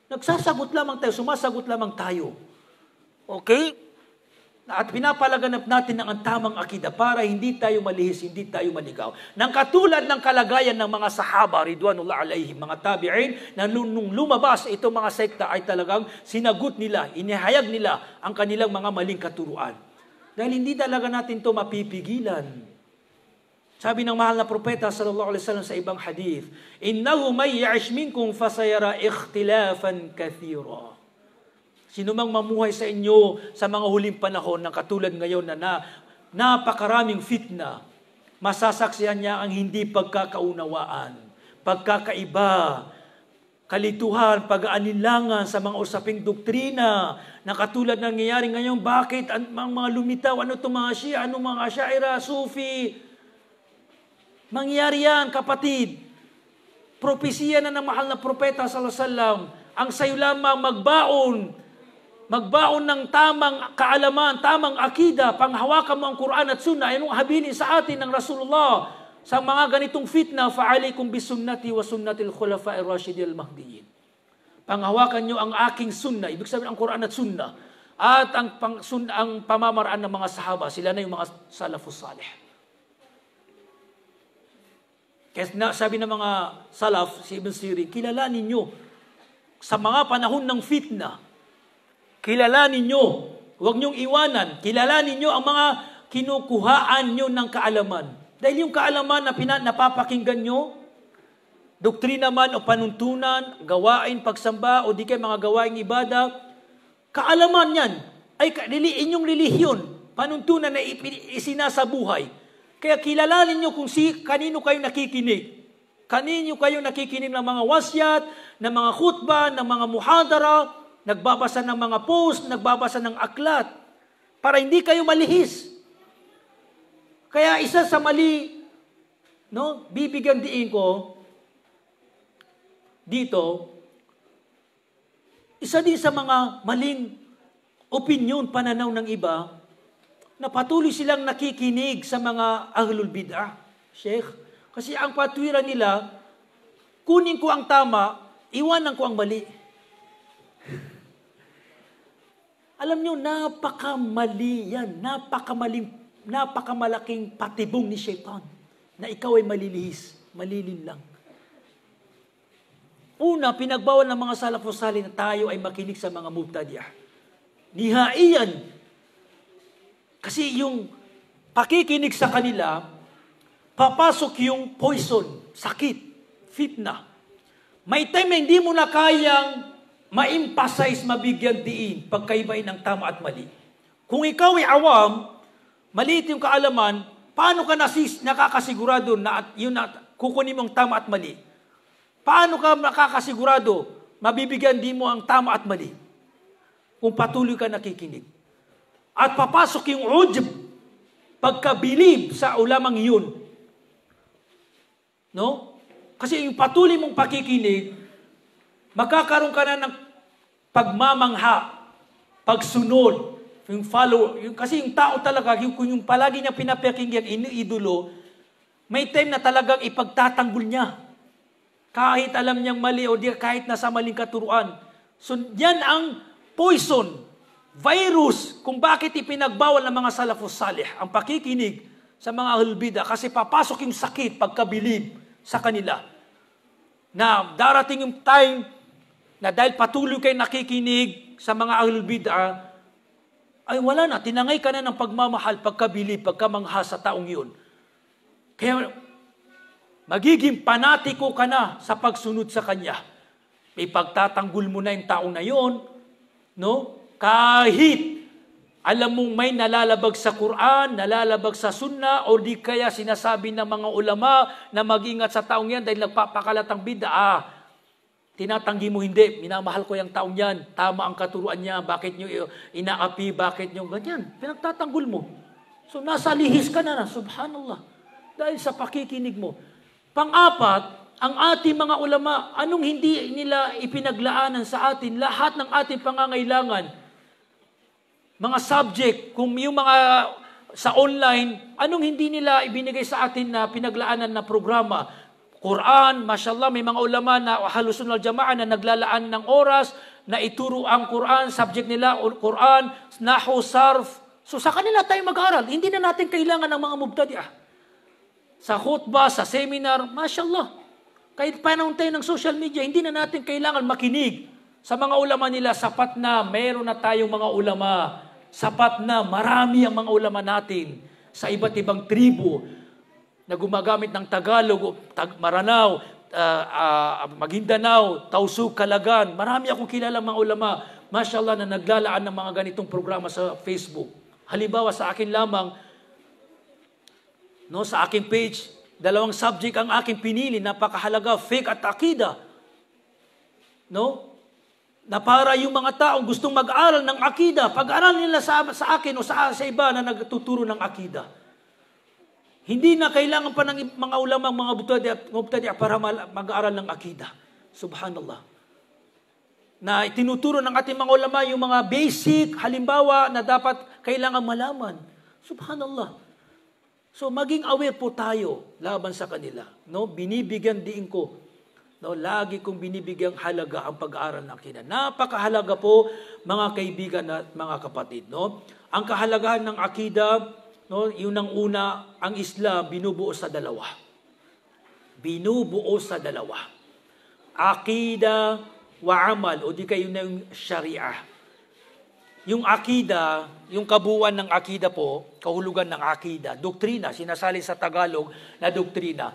Nagsasagot lamang tayo, sumasagot lamang tayo. Okay? At pinapalaganap natin ang tamang akida para hindi tayo malihis, hindi tayo maligaw. Nang katulad ng kalagayan ng mga sahaba, ridwanullah alaihim, mga tabi'in, na nung lumabas itong mga sekta ay talagang sinagot nila, inihayag nila ang kanilang mga maling katuruan. Dahil hindi talaga natin ito mapipigilan. Sabi ng mahal na propeta sallallahu alaihi wasallam sa ibang hadith, "Innahu may ya'ish minkum fasayara ikhtilafan kathira." Sino mang mamuhay sa inyo sa mga huling panahon ng katulad ngayon na napakaraming fitna, masasaksihan niya ang hindi pagkakaunawaan, pagkakaiba, kalituhan, pag-aalinlangan sa mga usaping doktrina na katulad ng nangyayari ngayon. Bakit ang mga lumitaw? Ano itong mga Shia? Ano mga Asy'ariyya, Sufi? Mangyari yan, kapatid. Propesiya na ng mahal na propeta sallallahu alaihi wasallam, ang sayo lamang magbaon ng tamang kaalaman, tamang akida, panghawakan mo ang Quran at Sunnah, anong habilin sa atin ng Rasulullah sa mga ganitong fitna, fa'alaykum bisunnati wa sunnatil khulafa'ir rasyidil mahdiyyin. Panghawakan nyo ang aking Sunnah, ibig sabihin ang Quran at Sunnah, at ang pamamaraan ng mga sahaba, sila na yung mga salafus salih. Kaya sabi ng mga salaf, si Ibn Sirin, kilalanin nyo sa mga panahon ng fitna, kilalanin nyo, huwag nyong iwanan, kilalanin nyo ang mga kinukuhaan nyo ng kaalaman. Dahil yung kaalaman na napapakinggan nyo, doktrina man o panuntunan, gawain, pagsamba, o di kay mga gawaing ibada, kaalaman yan ay inyong relihiyon, panuntunan na isinasabuhay. Kaya kilalanin nyo kung kanino kayo nakikinig. Kanino kayo nakikinig ng mga wasyat, ng mga khutbah, ng mga muhadara, nagbabasa ng mga post, nagbabasa ng aklat, para hindi kayo malihis. Kaya isa sa mali, no, bibigyan diin ko dito, isa din sa mga maling opinyon, pananaw ng iba, na patuloy silang nakikinig sa mga ahlul bid'ah, Sheikh. Kasi ang patwiran nila, kunin ko ang tama, iwanan ko ang mali. Alam nyo, napakamali yan. Napakamalaking patibong ni Shaitan na ikaw ay malilihis, malilin lang. Una, pinagbawal ng mga salafus salih na tayo ay makinig sa mga mubtadi'ah. Nihaiyan. Kasi yung pakikinig sa kanila, papasok yung poison, sakit, fitna. May time na hindi mo na kayang ma-emphasize, mabigyan diin, pagkaibain ng tama at mali. Kung ikaw ay awam, maliit yung kaalaman, paano ka nakakasigurado na yun na kukunin mo ang tama at mali? Paano ka nakakasigurado mabibigyan din mo ang tama at mali? Kung patuloy ka nakikinig. At papasok yung ujb, pagkabilib sa ulamang yun. No? Kasi yung patuloy mong pakikinig, magkakaroon ka na ng pagmamangha, pagsunod, yung follow. Kasi yung tao talaga, yung palagi niya pinapakinggan, iniidolo, may time na talagang ipagtatanggol niya. Kahit alam niyang mali o kahit nasa maling katuruan. So yan ang poison, virus, kung bakit ipinagbawal ng mga salafus salih ang pakikinig sa mga ahlul bidah. Kasi papasok yung sakit, pagkabilib sa kanila. Na darating yung time na dahil patuloy kayo nakikinig sa mga ahlul bidah, ay wala na, tinangay ka na ng pagmamahal, pagkabilib, pagkamangha sa taong yun. Kaya magiging panatiko ka na sa pagsunod sa kanya. Ipagtatanggol mo na yung taong na yun, no? Kahit alam mong may nalalabag sa Quran, nalalabag sa Sunnah, o di kaya sinasabi ng mga ulama na mag-ingat sa taong yan dahil nagpapakalatang bid'ah. Tinatanggi mo, hindi. Minamahal ko yung taong yan. Tama ang katuruan niya. Bakit nyo inaapi? Bakit nyo ganyan? Pinagtatanggol mo. So nasa lihis ka na. Subhanallah. Dahil sa pakikinig mo. Pang-apat, ang ating mga ulama, anong hindi nila ipinaglaanan sa atin? Lahat ng ating pangangailangan. Mga subject, kung yung mga sa online, anong hindi nila ibinigay sa atin na pinaglaanan na programa? Quran, mashallah, may mga ulama na Ahlus Sunnah wal Jamaah na naglalaan ng oras na ituro ang Quran, subject nila, Quran, Nahwu, Sarf. So sa kanila tayo mag-aral. Hindi na natin kailangan ng mga mubtadi'ah. Sa khutbah, sa seminar, mashallah. Kahit panahon tayo ng social media, hindi na natin kailangan makinig sa mga ulama nila. Sapat na, mayroon na tayong mga ulama. Sapat na, marami ang mga ulama natin sa iba't ibang tribo na gumagamit ng Tagalog, Maranao, Maguindanao, Tausug, Calagan. Marami akong kilala mga ulama, mashallah, na naglalaan ng mga ganitong programa sa Facebook. Halimbawa sa akin lamang, no, sa aking page, 2 subject ang aking pinili, napakahalaga, faith at akida. No? Na para yung mga taong gustong mag-aral ng akida, pag-aral nila sa akin o sa iba na nagtuturo ng akida. Hindi na kailangan pa ng mga ulamang mga mubtadi'ah para mag-aaral ng akida. Subhanallah. Na itinuturo ng ating mga ulama yung mga basic, halimbawa, na dapat kailangan malaman. Subhanallah. So maging aware po tayo laban sa kanila. No? Binibigyan diin ko. No? Lagi kong binibigyang halaga ang pag-aaral ng akida. Napakahalaga po, mga kaibigan at mga kapatid. No? Ang kahalagahan ng akida, no, yun ang una, ang Islam binubuo sa dalawa. Binubuo sa dalawa. Akida wa amal, o di kayo na yung Sharia. Yung akida, yung kabuuan ng akida po, kahulugan ng akida, doktrina, sinasali sa Tagalog na doktrina.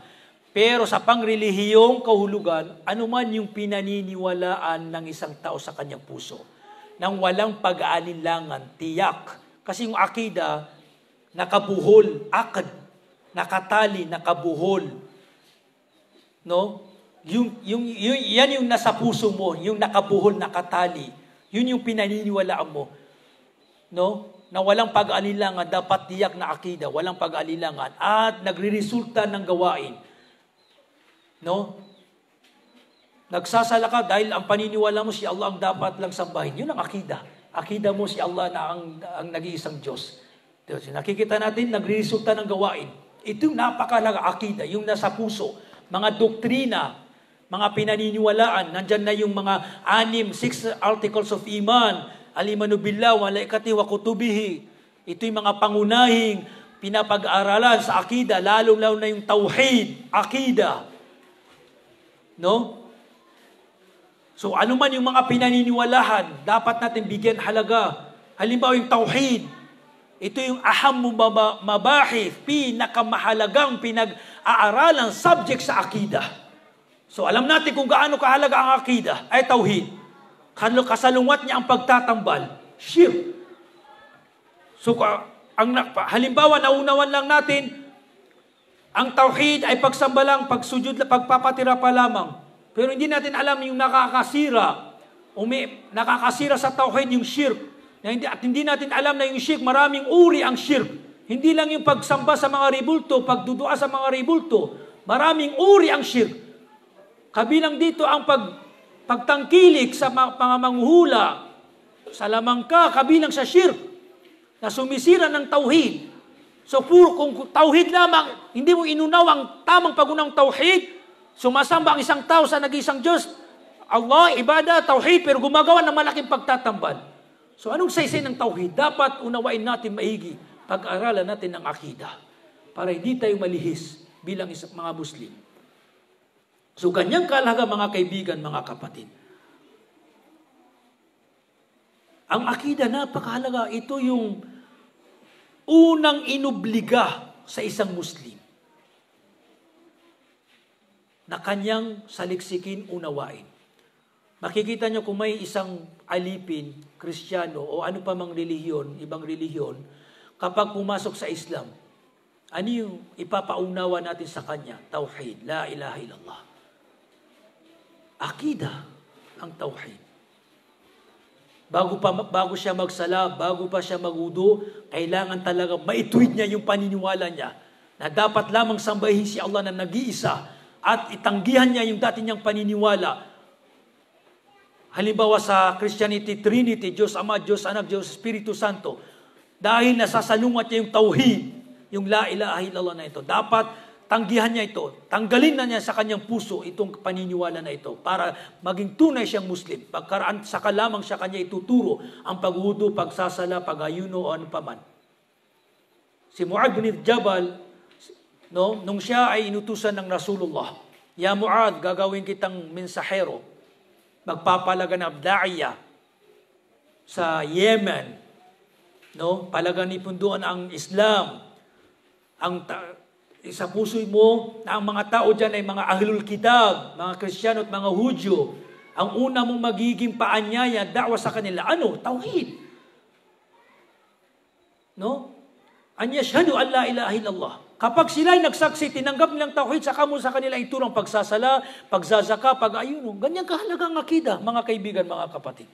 Pero sa pangrelihiyong kahulugan, anuman yung pinaniniwalaan ng isang tao sa kanyang puso, nang walang pag-aalinlangan, tiyak. Kasi yung akida, nakabuhol, akad, nakatali, nakabuhol. No? Yan yung nasa puso mo, yung nakabuhol, nakatali. Yun yung pinaniniwalaan mo. No? Na walang pag-aalilangan, dapat tiyak na akida, walang pag-aalilangan. At nagre-resulta ng gawain. No? Nagsasala ka dahil ang paniniwala mo si Allah ang dapat lang sambahin. Yun ang akida. Akida mo si Allah na ang nag-iisang Diyos. Nakikita natin, nagre-resulta ng gawain. Ito yung napakalaga akida, yung nasa puso. Mga doktrina, mga pinaniniwalaan, nandyan na yung mga 6 articles of iman, al-imanu billah, wa malaikatihi wa kutubihi. Ito yung mga pangunahing pinapag-aralan sa akida, lalo-lalo na yung tauhid, akida. No? So ano man yung mga pinaniniwalahan, dapat natin bigyan halaga. Halimbawa yung tauhid. Ito yung aham mabahith, pinakamahalagang pinag-aaralang subject sa akida. So alam natin kung gaano kahalaga ang akida ay tauhid. Kasalungat niya ang pagtatambal, shirk. So halimbawa naunawan lang natin, ang tauhid ay pagsamba lang, pagsujud, pagpapatira pa lamang. Pero hindi natin alam yung nakakasira sa tauhid yung shirk. At hindi natin alam na yung shirk, maraming uri ang shirk. Hindi lang yung pagsamba sa mga rebulto, pagdudua sa mga rebulto. Maraming uri ang shirk. Kabilang dito ang pagtangkilik sa mga manghuhula, sa lamangka, kabilang sa shirk, na sumisira ng tauhid. So kung tauhid lamang, hindi mo inunaw ang tamang pagunang tauhid, sumasamba ang isang tao sa nag-iisang Diyos, Allah, ibadah, tauhid, pero gumagawa ng malaking pagtatambal. So anong saysay ng tauhid? Dapat unawain natin maigi, pag-aralan natin ng akida, para hindi tayo malihis bilang mga Muslim. So ganyang kahalaga mga kaibigan, mga kapatid. Ang akida napakahalaga, ito yung unang inobliga sa isang Muslim na kanyang saliksikin, unawain. Makikita nyo kung may isang alipin, Kristiyano o ano pa mang relihiyon, ibang relihiyon, kapag pumasok sa Islam, ano yung ipapaunawa natin sa kanya? Tauhid, la ilaha illallah. Akida ang tauhid. Bago siya magsala, bago pa siya magudo, kailangan talaga maituwid niya yung paniniwala niya na dapat lamang sambahin si Allah na nag-iisa at itanggihan niya yung dati niyang paniniwala. Halimbawa sa Christianity, Trinity, Diyos Ama, Diyos Anak, Diyos Espiritu Santo. Dahil nasasalungat niya yung tauhid, yung la ilaha illallah na ito. Dapat tanggihan niya ito. Tanggalin na niya sa kanyang puso itong paniniwala na ito para maging tunay siyang Muslim. Pagkaraan, saka lamang siya kanya ituturo ang paghudo, pagsasala, pag-ayuno o ano paman. Si Mu'adh bin Jabal, nung siya ay inutusan ng Rasulullah, Ya Mu'adh, gagawin kitang mensahero, magpapalaga ng da'iyah sa Yemen, palaganipunduan ang Islam, sa puso mo na ang mga tao dyan ay mga ahlul kitab, mga Kristiyano at mga Hudyo. Ang una mong magiging paanyaya, da'wa sa kanila, ano? Tauhid. An yashhadu an la ilaha illallah. Kapag sila'y nagsaksi, tinanggap nilang tauhid, saka mo sa kanila iturang pagsasala, pagzazaka, pag-ayuno. Ganyan kahalaga ang akida, mga kaibigan, mga kapatid.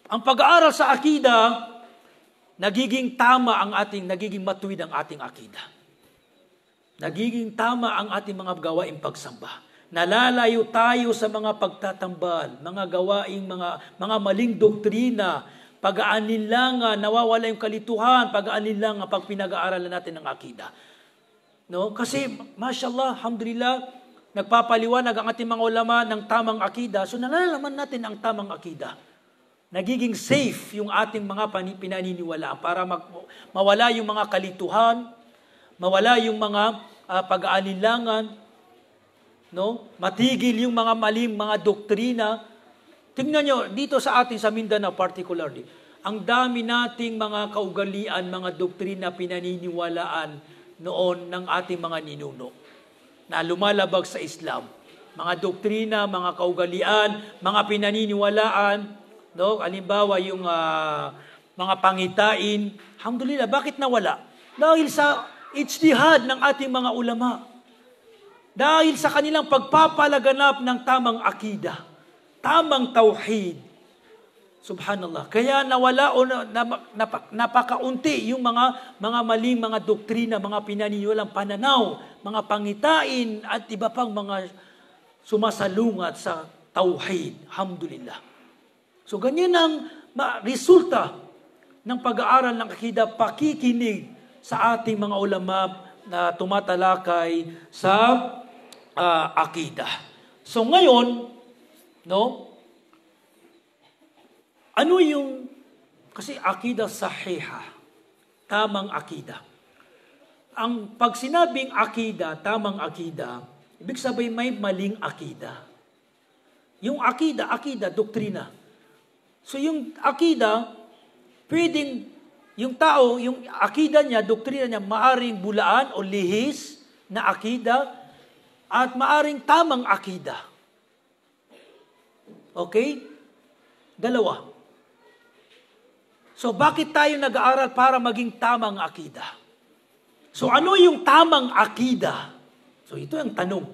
Ang pag-aaral sa akida, nagiging matuwid ang ating akida. Nagiging tama ang ating mga gawaing pagsamba. Nalalayo tayo sa mga pagtatambal, mga gawaing, mga maling doktrina, pag-aalinlangan, nawawala yung kalituhan, pag-aalinlangan pag pinag-aaralan natin ng akida. Kasi, mashallah, alhamdulillah, nagpapaliwanag ang ating mga ulama ng tamang akida, so nalalaman natin ang tamang akida. Nagiging safe yung ating mga pinaniniwalaan para mawala yung mga kalituhan, mawala yung mga pag-aalinlangan, matigil yung mga maling mga doktrina. Tingnan nyo, dito sa atin sa Mindanao particularly, ang dami nating mga kaugalian, mga doktrina pinaniniwalaan noon ng ating mga ninuno na lumalabag sa Islam. Mga doktrina, mga kaugalian, mga pinaniniwalaan, halimbawa yung mga pangitain. Alhamdulillah, bakit nawala? Dahil sa ijtihad ng ating mga ulama. Dahil sa kanilang pagpapalaganap ng tamang akida, tamang tauhid. Subhanallah. Kaya nawala o napakaunti yung mga maling mga doktrina, mga pinaniniwalang pananaw, mga pangitain at iba pang mga sumasalungat sa tauhid. Alhamdulillah. So ganyan ang resulta ng pag-aaral ng akida, pakikinig sa ating mga ulama na tumatalakay sa akida. So ngayon, ano yung, kasi akida sahiha, tamang akida. Pag sinabing akida, tamang akida, ibig sabihin may maling akida. Yung akida, doktrina. So yung akida, pwedeng yung tao, yung akida niya, doktrina niya, maaring bulaan o lihis na akida at maaring tamang akida. Okay? Dalawa. So bakit tayo nag-aaral para maging tamang akida? So ano yung tamang akida? So ito ang tanong.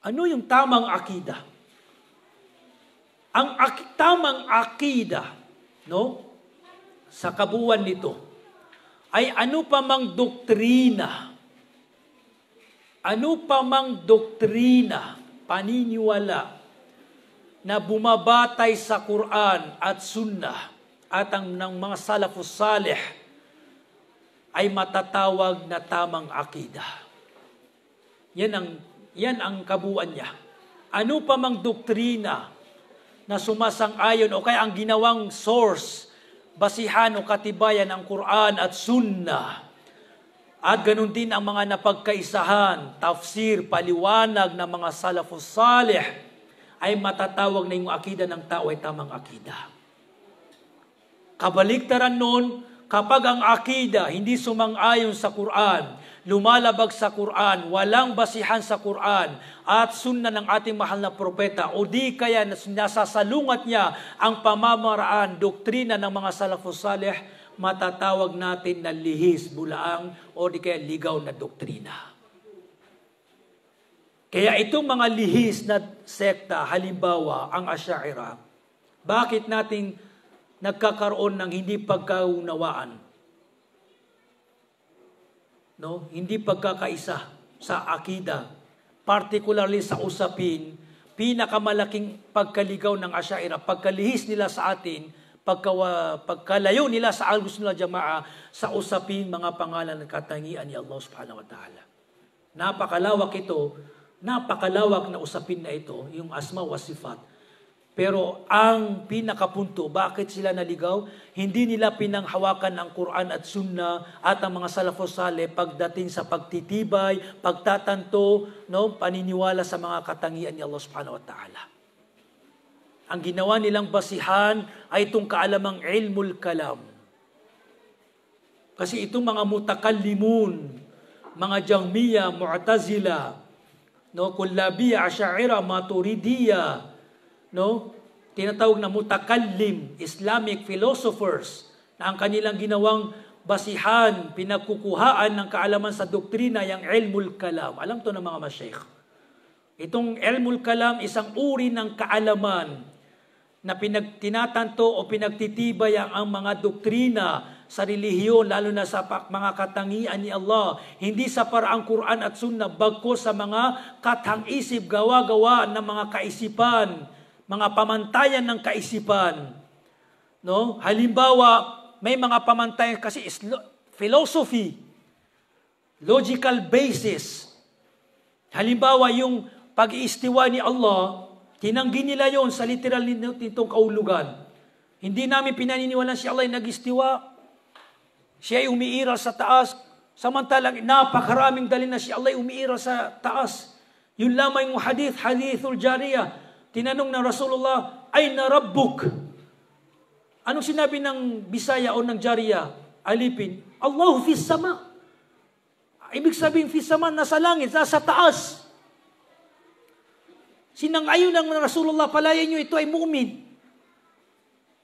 Ano yung tamang akida? Ang tamang akida, no? Sa kabuuan nito, ay ano pa mang doktrina, paniniwala, na bumabatay sa Quran at Sunnah at ng mga salafus salih, ay matatawag na tamang akida. Yan ang kabuuan niya. Ano pa mang doktrina na sumasang-ayon o kaya ang ginawang source, basihan o katibayan ang Quran at Sunnah. At ganun din ang mga napagkaisahan, tafsir, paliwanag ng mga salafus salih, ay matatawag na yung akida ng tao ay tamang akida. Kabaliktaran nun, kapag ang akida hindi sumang-ayon sa Quran, lumalabag sa Quran, walang basihan sa Quran at Sunnah ng ating mahal na propeta, o di kaya nasasalungat niya ang pamamaraan, doktrina ng mga salafus salih, matatawag natin na lihis, bulaang, o di kaya ligaw na doktrina. Kaya itong mga lihis na sekta, halimbawa ang Asy'ariyah, bakit natin nagkakaroon ng hindi pagkaunawaan? No, hindi pagkakaisa sa akida, particularly sa usapin, pinakamalaking pagkaligaw ng Asy'ariyah, pagkalihis nila sa atin, pagkalayo nila sa Ahlus-Sunnah Jamaah sa usapin mga pangalan ng katangian ni Allah Subhanahu wa Ta'ala. Napakalawak na usapin na ito, yung asma wa sifat. Pero ang pinakapunto, bakit sila naligaw? Hindi nila pinanghawakan ang Quran at Sunnah at ang mga salafus salih pagdating sa pagtitibay, pagtatanto, no, paniniwala sa mga katangian ni Allah Subhanahu wa Ta'ala. Ang ginawa nilang basihan ay itong kaalamang ilmul kalam. Kasi itong mga mutakallimun, mga Jahmiyah, Mu'tazila, no, Kullabiyah, Asy'ariyah, Maturidiyah, no, tinatawag na mutakallim, Islamic philosophers, na ang kanilang ginawang basihan, pinagkukuhaan ng kaalaman sa doktrina, yung ilmul kalam. Alam to ng mga masyayikh. Itong ilmul kalam, isang uri ng kaalaman na tinatanto o pinagtitibay ang mga doktrina sa relihiyon, lalo na sa mga katangian ni Allah. Hindi sa paraang Quran at Sunnah, bagkus sa mga kathang-isip, gawa-gawa ng mga kaisipan, mga pamantayan ng kaisipan. No? Halimbawa, may mga pamantayan kasi philosophy, logical basis. Halimbawa, yung pag-iistiwa ni Allah, tinanggi nila yon sa literal nitong kaulugan. Hindi namin pinaniniwalaan si Allah ay nag-istiwa. Siya ay umiiral sa taas. Samantalang napakaraming dalil na si Allah ay umiiral sa taas. Yun lamang yung hadithul jariyah. Tinanong ng Rasulullah, ayna rabbuk? Anong sinabi ng Bisaya o ng Jariyah? Alipin, Allahu fis sama. Ibig sabihin, fis sama, nasa langit, nasa taas. Sinang-ayon ng Rasulullah, palayan nyo ito ay mu'min.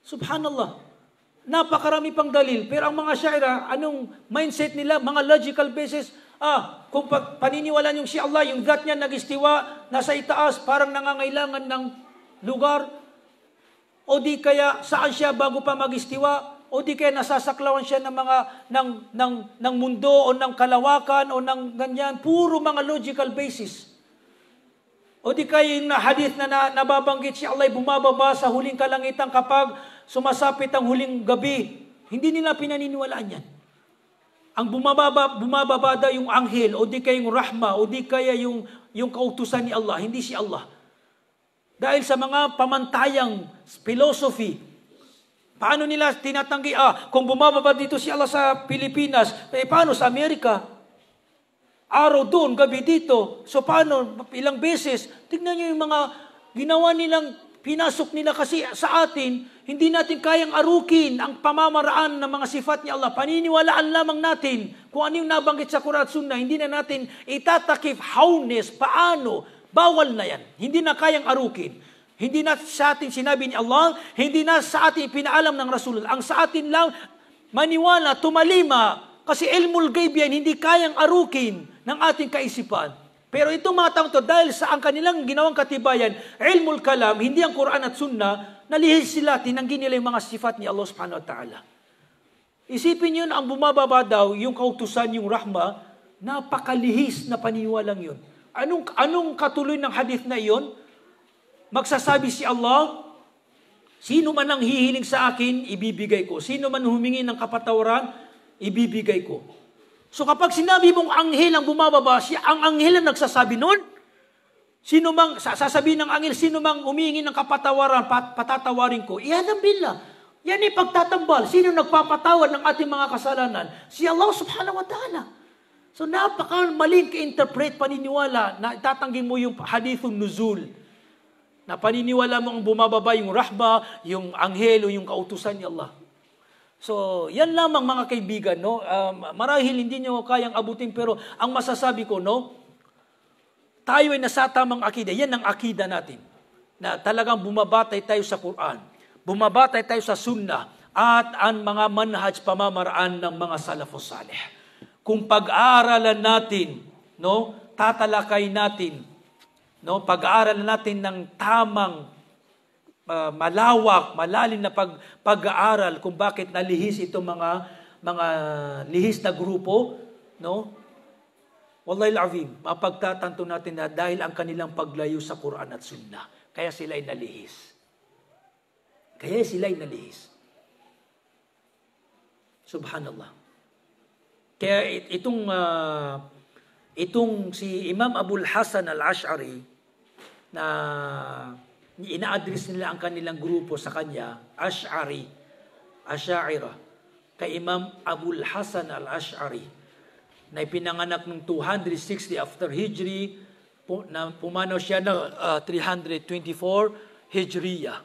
Subhanallah. Napakarami pang dalil. Pero ang mga Asy'ariyah, anong mindset nila? Mga logical basis. Kung paniniwala nyo si Allah, yung that niya nag-istiwa, nasa itaas, parang nangangailangan ng lugar. O di kaya, saan siya bago pa mag-istiwa? O di kaya nasasaklawan siya ng mga ng mundo o ng kalawakan o ng ganyan. Puro mga logical basis. O di kaya yung hadith na nababanggit si Allah ay bumababa sa huling kalangitan kapag sumasapit ang huling gabi. Hindi nila pinaniniwalaan yan. Ang bumababa daw yung anghel, o di kaya yung rahma, o di kaya yung kautusan ni Allah, hindi si Allah. Dahil sa mga pamantayang philosophy, paano nila tinatanggi, kung bumababa dito si Allah sa Pilipinas, paano sa Amerika? Araw doon, gabi dito. So paano? Ilang beses? Tignan nyo yung mga Ginawa nilang, pinasok nila kasi sa atin, hindi natin kayang arukin ang pamamaraan ng mga sifat ni Allah. Paniniwalaan lamang natin kung ano yung nabanggit sa Quran at Sunnah. Hindi na natin itatakif hownes, paano, bawal na yan. Hindi na kayang arukin. Hindi na sa atin sinabi ni Allah, hindi na sa atin pinaalam ng Rasul. Ang sa atin lang, maniwala, tumalima, kasi ilmul ghaib yan, hindi kayang arukin ng ating kaisipan. Pero itong mga taong to, dahil sa ang kanilang ginawang katibayan, ilmul kalam, hindi ang Quran at Sunnah, nalihis sila, tinanggi nila yung mga sifat ni Allah subhanahu wa ta'ala. Isipin yun, ang bumababa daw, yung kautusan, yung rahma, napakalihis na paniwalang yun. Anong katuloy ng hadith na iyon? Magsasabi si Allah, sino man ang hihiling sa akin, ibibigay ko. Sino man humingi ng kapatawaran, ibibigay ko. So kapag sinabi mong anghel ang bumababa, ang anghel ang nagsasabi nun, sino mang, sasabihin ng anghel, sino mang humingi ng kapatawaran, patatawarin ko, iyan ang bila. Yan ay pagtatambal. Sino nagpapatawad ng ating mga kasalanan? Si Allah subhanahu wa ta'ala. So napakamaling ka-interpret, paniniwala, na itatanggi mo yung hadithun nuzul, na paniniwala mo ang bumababa yung rahma, yung anghel o yung kautusan ni Allah. So, yan lamang mga kaibigan, no? Marahil hindi nyo kayang abutin, pero ang masasabi ko, no? Tayo ay nasa tamang akida. Yan ang akida natin. Na talagang bumabatay tayo sa Quran. Bumabatay tayo sa Sunnah. At ang mga manhaj pamamaraan ng mga salafus salih. Kung pag-aaralan natin, no? Tatalakay natin, no? Pag-aaralan natin ng tamang malawak, malalim na pag-aaral kung bakit nalihis itong mga lihis na grupo, no? Wallahi al-azim, mapagtatanto natin na dahil ang kanilang paglayo sa Quran at Sunnah, kaya sila ay nalihis. Kaya sila ay nalihis. Subhanallah. Kaya itong si Imam Abul Hasan al-Ash'ari na ina-address nila ang kanilang grupo sa kanya, Ash'arira, kay Imam Abul Hasan al-Ash'ari, na ipinanganak ng 260 after Hijri, na pumanaw siya ng 324 Hijriya.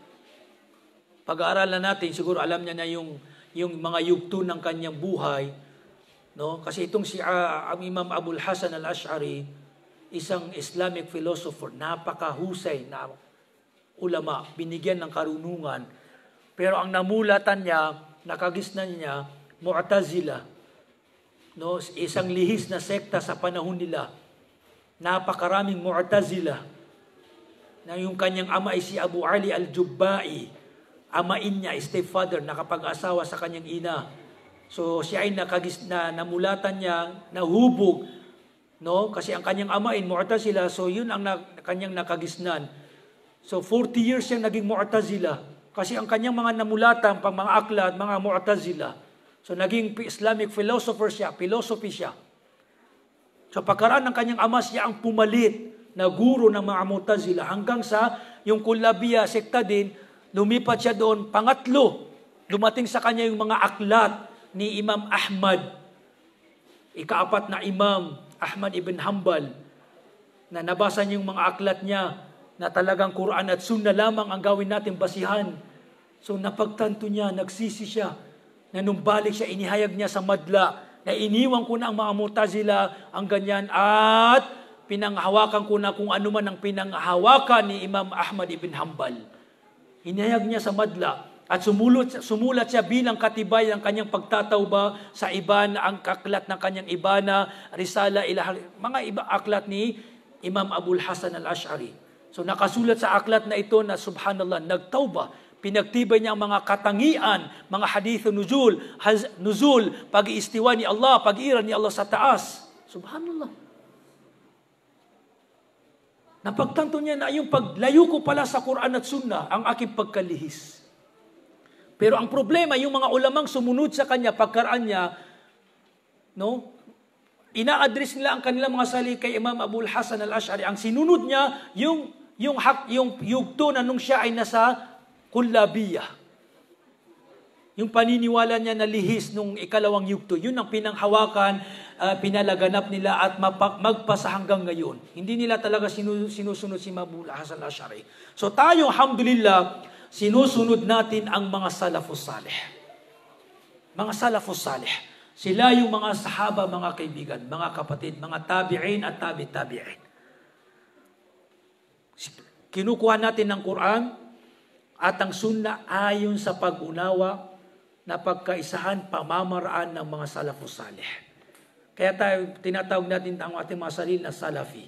Pag-aaralan natin, siguro alam niya na yung mga yugto ng kanyang buhay, no? Kasi itong si Imam Abul Hasan al-Ash'ari, isang Islamic philosopher, napakahusay na ulama, binigyan ng karunungan. Pero ang namulatan niya, nakagisnan niya, Mu'tazila. No, isang lihis na sekta sa panahon nila. Napakaraming Mu'tazila. Na yung kanyang ama ay si Abu Ali al-Jubba'i. Amain niya, stepfather, nakapag-asawa sa kanyang ina. So siya ay namulatan niya, nahubog. No, kasi ang kanyang ama ay Mu'tazila, so yun ang kanyang nakagisnan. So 40 years siyang naging Mu'tazila kasi ang kanyang mga namulatan pang mga aklat, mga Mu'tazila. So naging Islamic philosopher siya, philosophy siya. So pagkaraan ng kanyang ama, siya ang pumalit na guro ng mga Mu'tazila hanggang sa yung Kullabiyya sekta din, lumipat siya doon. Pangatlo, dumating sa kanya yung mga aklat ni Imam Ahmad. Ikaapat na Imam, Ahmad ibn Hanbal, na nabasa niya yung mga aklat niya, na talagang Quran at Sunnah lamang ang gawin natin basihan. So napagtanto niya, nagsisi siya, na nung balik siya, inihayag niya sa madla, na iniwan ko na ang mga Mu'tazila, ang ganyan, at pinanghawakan ko na kung ano man ang pinanghawakan ni Imam Ahmad ibn Hanbal. Inihayag niya sa madla, at sumulat siya bilang katibay ng kanyang pagtatawba sa ibana, ang aklat ng kanyang ibana, risala, mga iba aklat ni Imam Abul Hasan al-Ash'ari. So nakasulat sa aklat na ito na subhanallah, nagtawba, pinagtibay niya ang mga katangian, mga hadith nuzul, pag-iistiwa ni Allah, pag-iira ni Allah sa taas. Subhanallah. Napagtanto niya na yung paglayo ko pala sa Quran at Sunnah, ang aking pagkalihis. Pero ang problema, yung mga ulamang sumunod sa kanya, pagkaraan niya, no? Ina-address nila ang kanilang mga salih kay Imam Abul Hasan al-Ash'ari. Ang sinunod niya, yung yugto na nung siya ay nasa Kullabiyya. Yung paniniwala niya na lihis nung ikalawang yugto, yun ang pinanghawakan, pinalaganap nila at magpasa hanggang ngayon. Hindi nila talaga sinusunod si Abu Hasan al-Ash'ari. So tayo, alhamdulillah, sinusunod natin ang mga salafus salih. Mga salafus salih. Sila yung mga sahaba, mga kaibigan, mga kapatid, mga tabi'in at tabi-tabi'in. Kinukuha natin ng Quran at ang sunna ayon sa pag-unawa na pagkaisahan pamamaraan ng mga salafus salih. Kaya tayo, tinatawag natin ang ating mga sarili na salafi.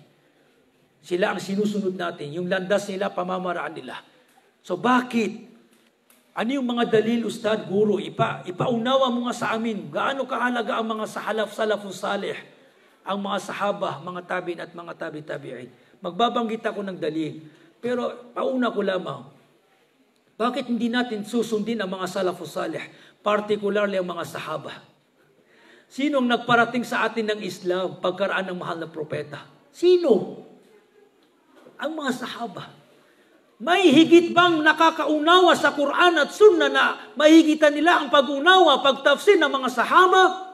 Sila ang sinusunod natin. Yung landas nila, pamamaraan nila. So bakit? Ano yung mga dalil, Ustad, Guro? Ipaunawa mo nga sa amin. Gaano kahalaga ang mga salafus salih, ang mga sahaba, mga tabi'in at mga tabi-tabi'in. Magbabanggit ako ng dalil. Pero pauna ko lamang. Bakit hindi natin susundin ang mga salafus salih? Particularly ang mga sahaba. Sino ang nagparating sa atin ng Islam pagkaraan ng mahal na propeta? Sino? Ang mga sahaba. May higit bang nakakaunawa sa Quran at Sunnah na mahigitan nila ang pag-unawa, pagtafsir ng mga sahaba?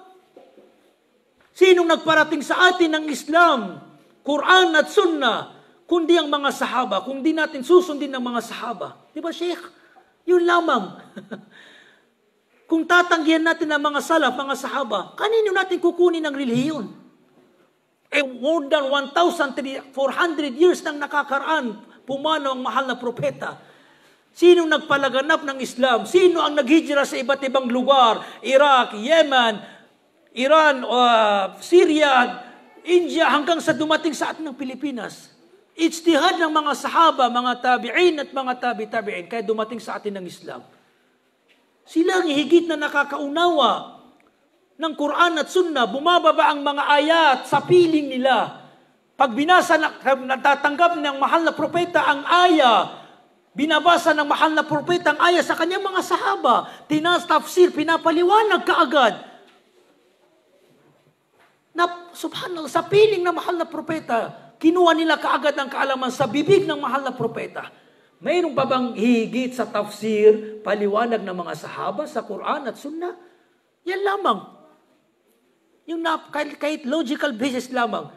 Sinong nagparating sa atin ng Islam, Quran at Sunnah, kundi ang mga sahaba, kung di natin susundin ng mga sahaba? Di ba, Sheikh? Yun lamang. Kung tatanggihan natin ang mga salaf, mga sahaba, kanino natin kukunin ang relihiyon? More than 1,400 years nang nakakaraan, pumanaw ang mahal na propeta. Sino nagpalaganap ng Islam? Sino ang naghijra sa iba't ibang lugar? Iraq, Yemen, Iran, Syria, India, hanggang sa dumating sa atin ng Pilipinas. Ijtihad ng mga sahaba, mga tabi'in at mga tabi-tabi'in, kaya dumating sa atin ng Islam. Sila ang higit na nakakaunawa ng Quran at Sunnah. Bumababa ang mga ayat sa piling nila. Pag binasa, natatanggap ng mahal na propeta ang aya, binabasa ng mahal na propeta ang aya sa kanyang mga sahaba, tinatafsir, pinapaliwanag kaagad. Subhanallah, sa piling ng mahal na propeta, kinuha nila kaagad ang kaalaman sa bibig ng mahal na propeta. Mayroon pa bang higit sa tafsir, paliwanag ng mga sahaba sa Quran at Sunnah? Yan lamang. Yung kahit logical basis lamang,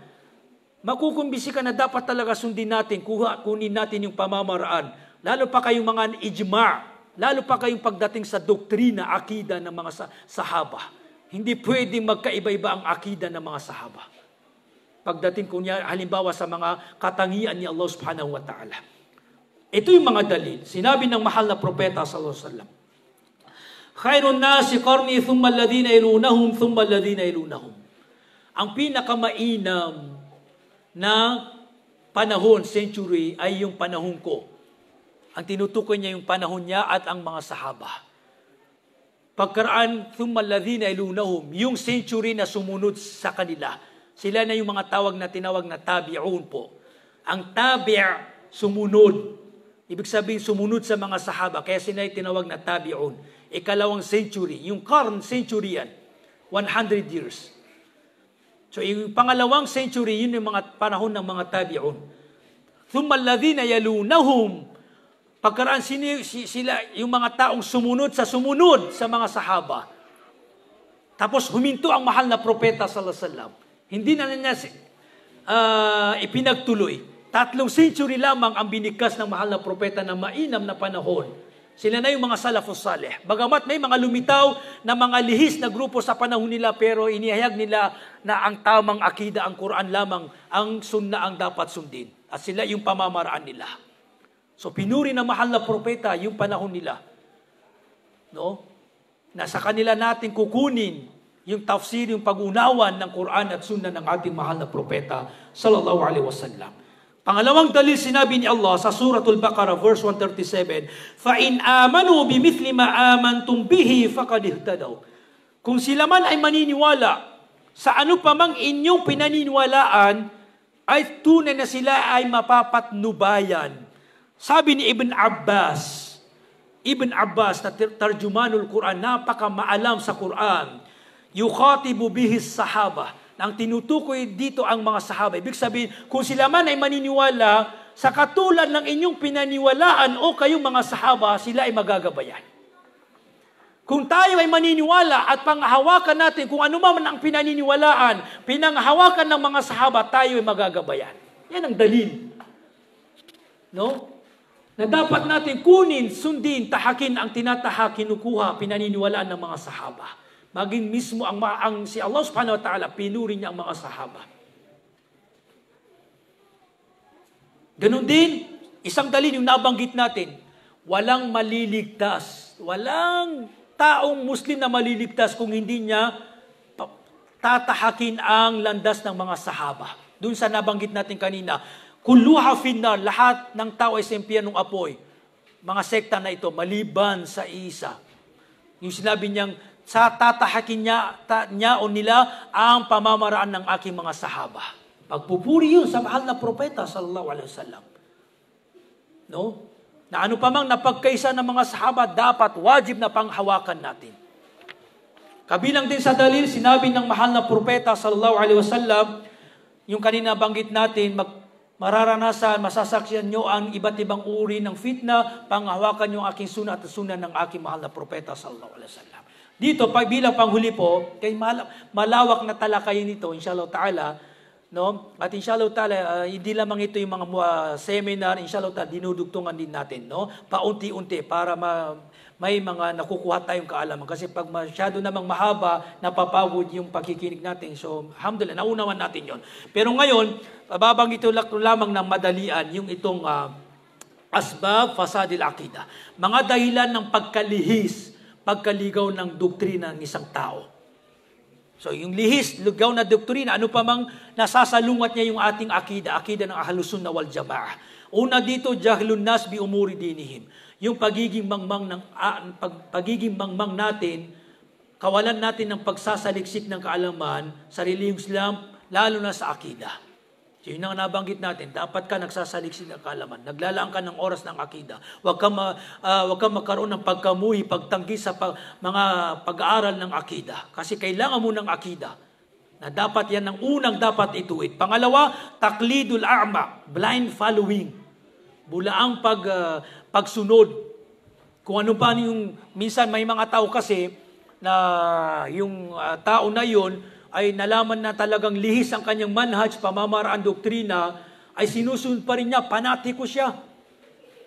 makukumbisi ka na dapat talaga sundin natin, kunin natin yung pamamaraan. Lalo pa kayong mga ijma', lalo pa kayong pagdating sa doktrina, akida ng mga sahaba. Hindi pwedeng magkaiba-iba ang akida ng mga sahaba. Pagdating kunya, halimbawa sa mga katangian ni Allah subhanahu wa ta'ala. Ito yung mga dalil. Sinabi ng mahal na propeta sallallahu alaihi wasallam, khairun nasi qarni thumma alladhina yalunahum thumma alladhina yalunahum. Ang pinakamainam na panahon, century, ay yung panahon ko. Ang tinutukoy niya yung panahon niya at ang mga sahaba. Pagkaraan, thumma alladhina yalunahum, yung century na sumunod sa kanila. Sila na yung mga tinawag na tabi'un po. Ang tabi' sumunod. Ibig sabihin, sumunod sa mga sahaba. Kaya sila yung tinawag na tabi'un. Ikalawang century. Yung current century yan. 100 years. So, yung pangalawang century, yun yung mga panahon ng mga tabi'un. Thumma alladhina yalunahum. Pagkaraan sila, yung mga taong sumunod sa mga sahaba. Tapos huminto ang mahal na propeta sallallahu alaihi wasallam. Hindi na niya ipinagtuloy. 3 century lamang ang binigkas ng mahal na propeta na mainam na panahon. Sila na yung mga salafus salih. Bagamat may mga lumitaw na mga lihis na grupo sa panahon nila, pero inihayag nila na ang tamang akida, ang Quran lamang, ang Sunnah ang dapat sundin. At sila yung pamamaraan nila. So pinuri na mahal na propeta yung panahon nila. No? Nasa kanila natin kukunin yung tafsir, yung pag-unawan ng Quran at Sunnah ng ating mahal na propeta sallallahu alaihi wasallam. Pangalawang dalil, sinabi ni Allah sa Suratul Baqarah verse 137, فَإِنْ آمَنُوا بِمِثْلِ مَا آمَنْتُمْ بِهِ فَقَدْ اهْتَدَوْا. Kung sila man ay maniniwala sa ano pa mang inyong pinaniniwalaan, ay tunay na sila ay mapapatnubayan. Sabi ni Ibn Abbas na tarjumanul Quran, napakamaalam sa Quran, yukhatibu bihi sahaba. Ang tinutukoy dito ang mga sahaba. Ibig sabihin, kung sila man ay maniniwala sa katulad ng inyong pinaniwalaan o kayong mga sahaba, sila ay magagabayan. Kung tayo ay maniniwala at panghawakan natin kung ano man ang pinaniniwalaan, pinanghawakan ng mga sahaba, tayo ay magagabayan. Yan ang dalil. No? Na dapat natin kunin, sundin, tahakin ang tinatahak, kinukuha, pinaniniwalaan ng mga sahaba. Maging mismo ang si Allah subhanahu wa ta'ala, pinuri niya ang mga sahaba. Ganun din, isang dalil yung nabanggit natin, walang maliligtas. Walang taong Muslim na maliligtas kung hindi niya tatahakin ang landas ng mga sahaba. Doon sa nabanggit natin kanina, kulluha finnar, lahat ng tao ay sa impyernong apoy. Mga sekta na ito, maliban sa isa. Yung sinabi niyang, sa tatahakin niya o nila ang pamamaraan ng aking mga sahaba. Pagpupuri yun sa mahal na propeta sallallahu alaihi wasallam. No? Na ano pa mang napagkaisa ng mga sahaba, dapat wajib na panghawakan natin. Kabilang din sa dalil, sinabi ng mahal na propeta sallallahu alaihi wasallam, yung kanina banggit natin, mararanasan, masasaksihan nyo ang iba't ibang uri ng fitna, panghawakan nyo ang aking sunna at sunna ng aking mahal na propeta sallallahu alaihi wasallam. Dito, bilang panghuli po, kay malawak na talakayin ito, inshallah ta'ala, no? At inshallah ta'ala, hindi lamang ito yung mga seminar, inshallah ta'ala, dinudugtungan din natin, no? Paunti-unti para may mga nakukuha tayong kaalaman. Kasi pag masyado namang mahaba, napapagod yung pagkikinig natin. So, alhamdulillah, naunawan natin yon. Pero ngayon, babanggit ito lamang ng madalian, yung itong asbab fasadil aqida. Mga dahilan ng pagkalihis, pagkaligaw ng doktrina ng isang tao. So, yung lihis, ligaw na doktrina, ano pa mang nasasalungat niya yung ating akida ng Ahlus Sunnah wal Jamaah. Una dito, jahlun nas bi umuri dinihim. Yung pagiging mangmang natin, kawalan natin ng pagsasaliksik ng kaalaman sa relihiyong Islam, lalo na sa akida. So, yun ang nabanggit natin, dapat ka nagsasaliksik ng kaalaman. Naglalaan ka ng oras ng akida. Huwag ka magkaroon ng pagkamuhi, pagtanggi sa mga pag-aaral ng akida. Kasi kailangan mo ng akida. Na dapat yan ang unang dapat ituit. Pangalawa, taklidul a'ma, blind following. Bulaang pagsunod. Kung ano pa yung, minsan may mga tao kasi, na yung tao na yon ay nalaman na talagang lihis ang kanyang manhaj, pamamaraan, doktrina, ay sinusunod pa rin niya, panatiko siya.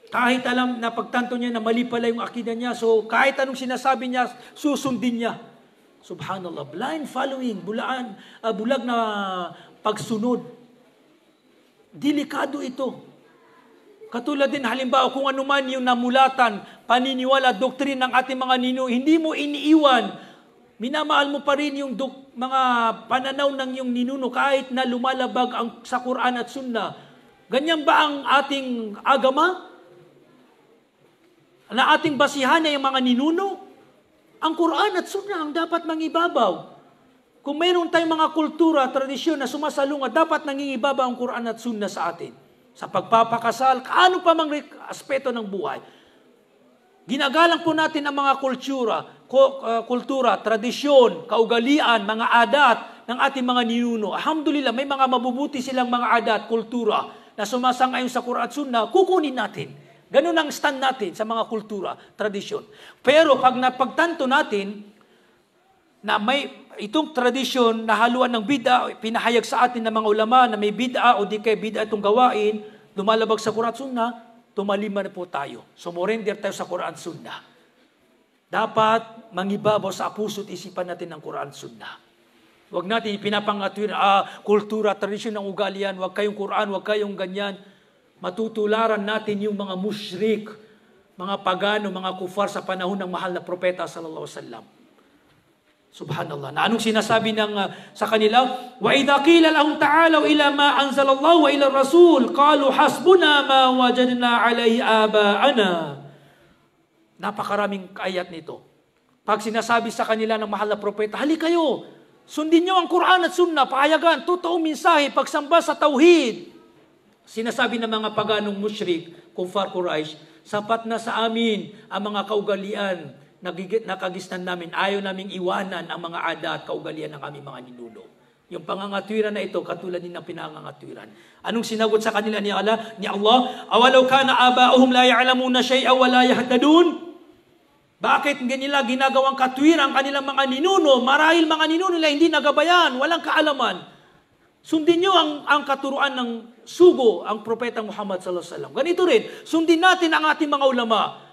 Kahit alam na pagtanto niya na mali pala yung akida niya, so kahit anong sinasabi niya, susundin niya. Subhanallah, blind following, bulag na pagsunod. Delikado ito. Katulad din, halimbawa, kung ano man yung namulatan, paniniwala, doktrina ng ating mga ninuno, hindi mo iniiwan. Minamahal mo pa rin yung mga pananaw ng yung ninuno kahit na lumalabag sa Quran at Sunnah. Ganyan ba ang ating agama? Na ating basihan ay yung mga ninuno? Ang Quran at Sunnah ang dapat mangibabaw. Kung mayroon tayong mga kultura, tradisyon na sumasalungat, dapat nangingibabaw ang Quran at Sunnah sa atin. Sa pagpapakasal, ano pa mang aspeto ng buhay. Ginagalang po natin ang mga kultura, tradisyon, kaugalian, mga adat ng ating mga ninuno. Alhamdulillah, may mga mabubuti silang mga adat, kultura na sumasang-ayon sa Quran at Sunnah, kukunin natin. Ganun ang stand natin sa mga kultura, tradisyon. Pero pag napagtanto natin na may itong tradisyon na haluan ng bid'a, pinahayag sa atin ng mga ulama na may bid'a o di kay bid'a itong gawain, lumalabag sa Quran at Sunnah, tumalima na po tayo. Sumurrender tayo sa Quran at Sunnah. Dapat mangibabaw sa puso at isipan natin ng Quran at Sunnah. Huwag natin pinapangatuin, kultura, tradisyon ng ugalian, huwag kayong Quran, huwag kayong ganyan. Matutularan natin yung mga musyrik, mga pagano, mga kufar sa panahon ng mahal na propeta sallallahu alaihi wasallam. Subhanallah. Na anong sinasabi sa kanila? Wa idha qila lahum ta'alu ila ma anzalallahu wa ila rasul qalu hasbuna ma wajadna alayhi aba'ana. Napakaraming ayat nito. Pag sinasabi sa kanila ng mahal na propeta, hali kayo, sundin niyo ang Quran at Sunnah, pahayagan, totoong mensahe, pagsamba sa tauhid. Sinasabi ng mga paganong musyrik, kufar Quraysh, sapat na sa amin ang mga kaugalian nakagisnan namin, ayaw naming iwanan ang mga adat, kaugalian ng aming mga ninuno. Yung pangangatwiran na ito, katulad din ng pinangangatwiran. Anong sinagot sa kanila ni Allah? Awalaw kana aba'uhum la ya'lamuna shay'a wa la yahtadun? Bakit nila ginagawang katwiran kanilang mga ninuno? Marahil mga ninuno nila hindi nagabayan, walang kaalaman. Sundin nyo ang katuruan ng sugo, ang propeta Muhammad sallallahu alaihi wasallam. Ganito rin, sundin natin ang ating mga ulama.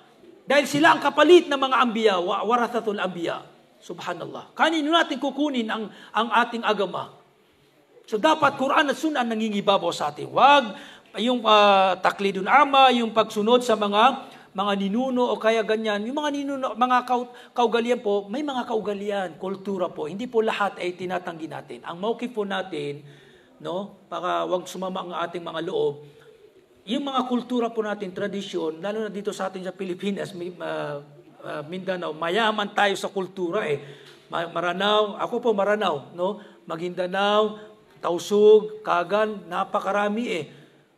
Dahil sila ang kapalit ng mga anbiya, warathatul anbiya. Subhanallah. Kanino natin kukunin ang ating agama? So dapat Quran at Sunnah nangingibabaw sa atin. Wag yung taklidun ama, yung pagsunod sa mga ninuno o kaya ganyan. Yung mga ninuno, mga kaugalian po, may mga kaugalian, kultura po. Hindi po lahat ay tinatanggi natin. Ang mawkif po natin, no, para wag sumama ang ating mga loob, yung mga kultura po natin, tradisyon, lalo na dito sa atin sa Pilipinas, Mindanao, mayaman tayo sa kultura eh. Maranao, ako po Maranao, no? Maguindanao, Tausug, Kagan, napakarami eh.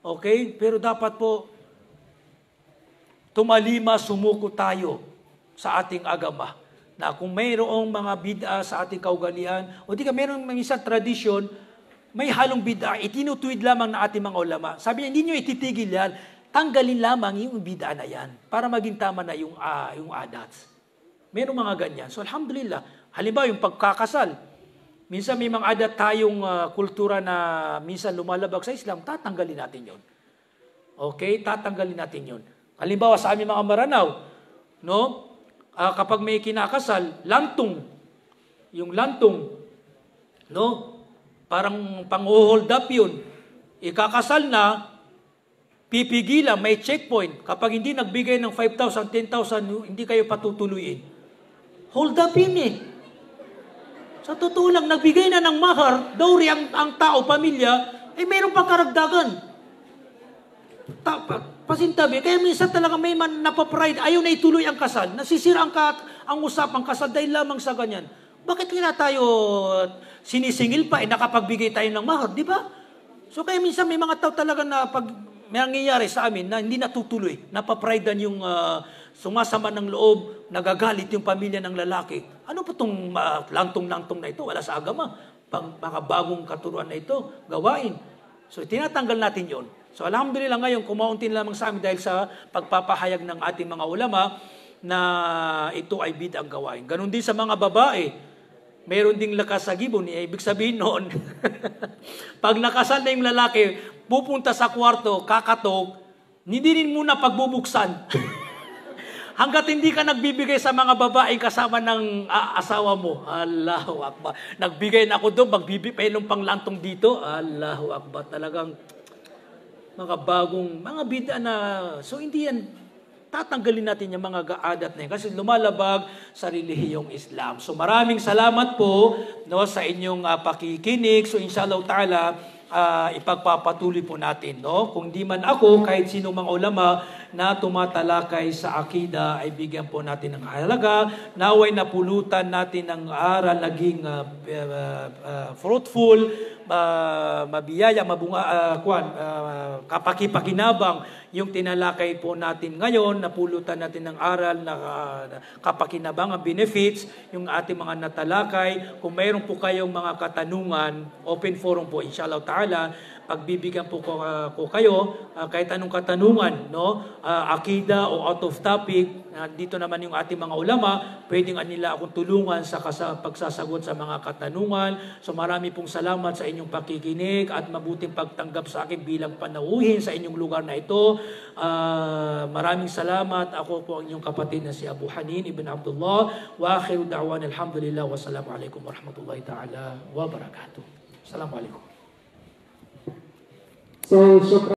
Okay? Pero dapat po tumalima, sumuko tayo sa ating agama. Na kung mayroong mga bid'a sa ating kaugalian, o di ka mayroong isang tradisyon, may halong bid'a, itinutuwid lamang na ating mga ulama. Sabi niya, hindi nyo ititigil yan, tanggalin lamang yung bid'a na yan para maging tama na yung adats. Mayroong mga ganyan. So alhamdulillah, halimbawa yung pagkakasal. Minsan may mga adat tayong kultura na minsan lumalabag sa Islam, tatanggalin natin yon. Okay? Tatanggalin natin yon. Halimbawa sa aming mga Maranao, no? Kapag may kinakasal, lantong. Yung lantong, no? Parang pang-hold up yun. Ikakasal na, pipigilan, may checkpoint. Kapag hindi nagbigay ng 5,000, 10,000, hindi kayo patutuloyin. Hold up yun eh. Sa totoo lang, nagbigay na ng mahar, dowry ang tao, pamilya, eh mayroon pang karagdagan. Pasintabi, kaya minsan talaga may man napapride, ayaw na ituloy ang kasal, nasisira ang usapang kasal dahil lamang sa ganyan. Bakit kaya tayo sinisingil pa, nakapagbigay tayo ng mahar, di ba? So kaya minsan may mga tao talaga na pag may nangyayari sa amin na hindi natutuloy, napapridean yung sumasama ng loob, nagagalit yung pamilya ng lalaki. Ano po itong lantong-lantong na ito? Wala sa agama. Mga bagong katuruan na ito, gawain. So tinatanggal natin yon. So alhamdulillah ngayon, kumauntin lamang sa amin dahil sa pagpapahayag ng ating mga ulama na ito ay bid'ang gawain. Ganon din sa mga babae. Meron ding lakas sa gibon. Ibig sabihin noon, pag nakasal na yung lalaki, pupunta sa kwarto, kakatog, hindi rin muna pagbubuksan. Hanggat hindi ka nagbibigay sa mga babae kasama ng asawa mo. Allahu Akbar. Nagbigay na ako doon, magbibigay ng panglantong dito. Allahu Akbar. Talagang mga bagong, mga bid'a na, so hindi yan, tatanggalin natin yung mga adat na yan kasi lumalabag sa relihiyong Islam. So maraming salamat po sa inyong pakikinig. So inshallah ta'ala, ipagpapatuloy po natin. No? Kung di man ako, kahit sino mga ulama na tumatalakay sa akida ay bigyan po natin ng halaga. Naway napulutan natin ng aral naging fruitful, mabiyaya, kapakipakinabang yung tinalakay po natin ngayon, napulutan natin ng aral na kapakinabang ang benefits, yung ating mga natalakay. Kung mayroon po kayong mga katanungan, open forum po, inshallah ta'ala, pagbibigyan po ko kayo, kahit anong katanungan, no? Akida o out of topic, dito naman yung ating mga ulama, pwedeng nila akong tulungan sa pagsasagot sa mga katanungan. So marami pong salamat sa inyong pakikinig at mabuting pagtanggap sa akin bilang panauhin sa inyong lugar na ito. Maraming salamat. Ako po ang inyong kapatid na si Abu Hanin Ibn Abdullah. Wa akhiru da'wan alhamdulillah. Wassalamu alaikum warahmatullahi ta'ala wa barakatuh. Assalamu alaikum. So,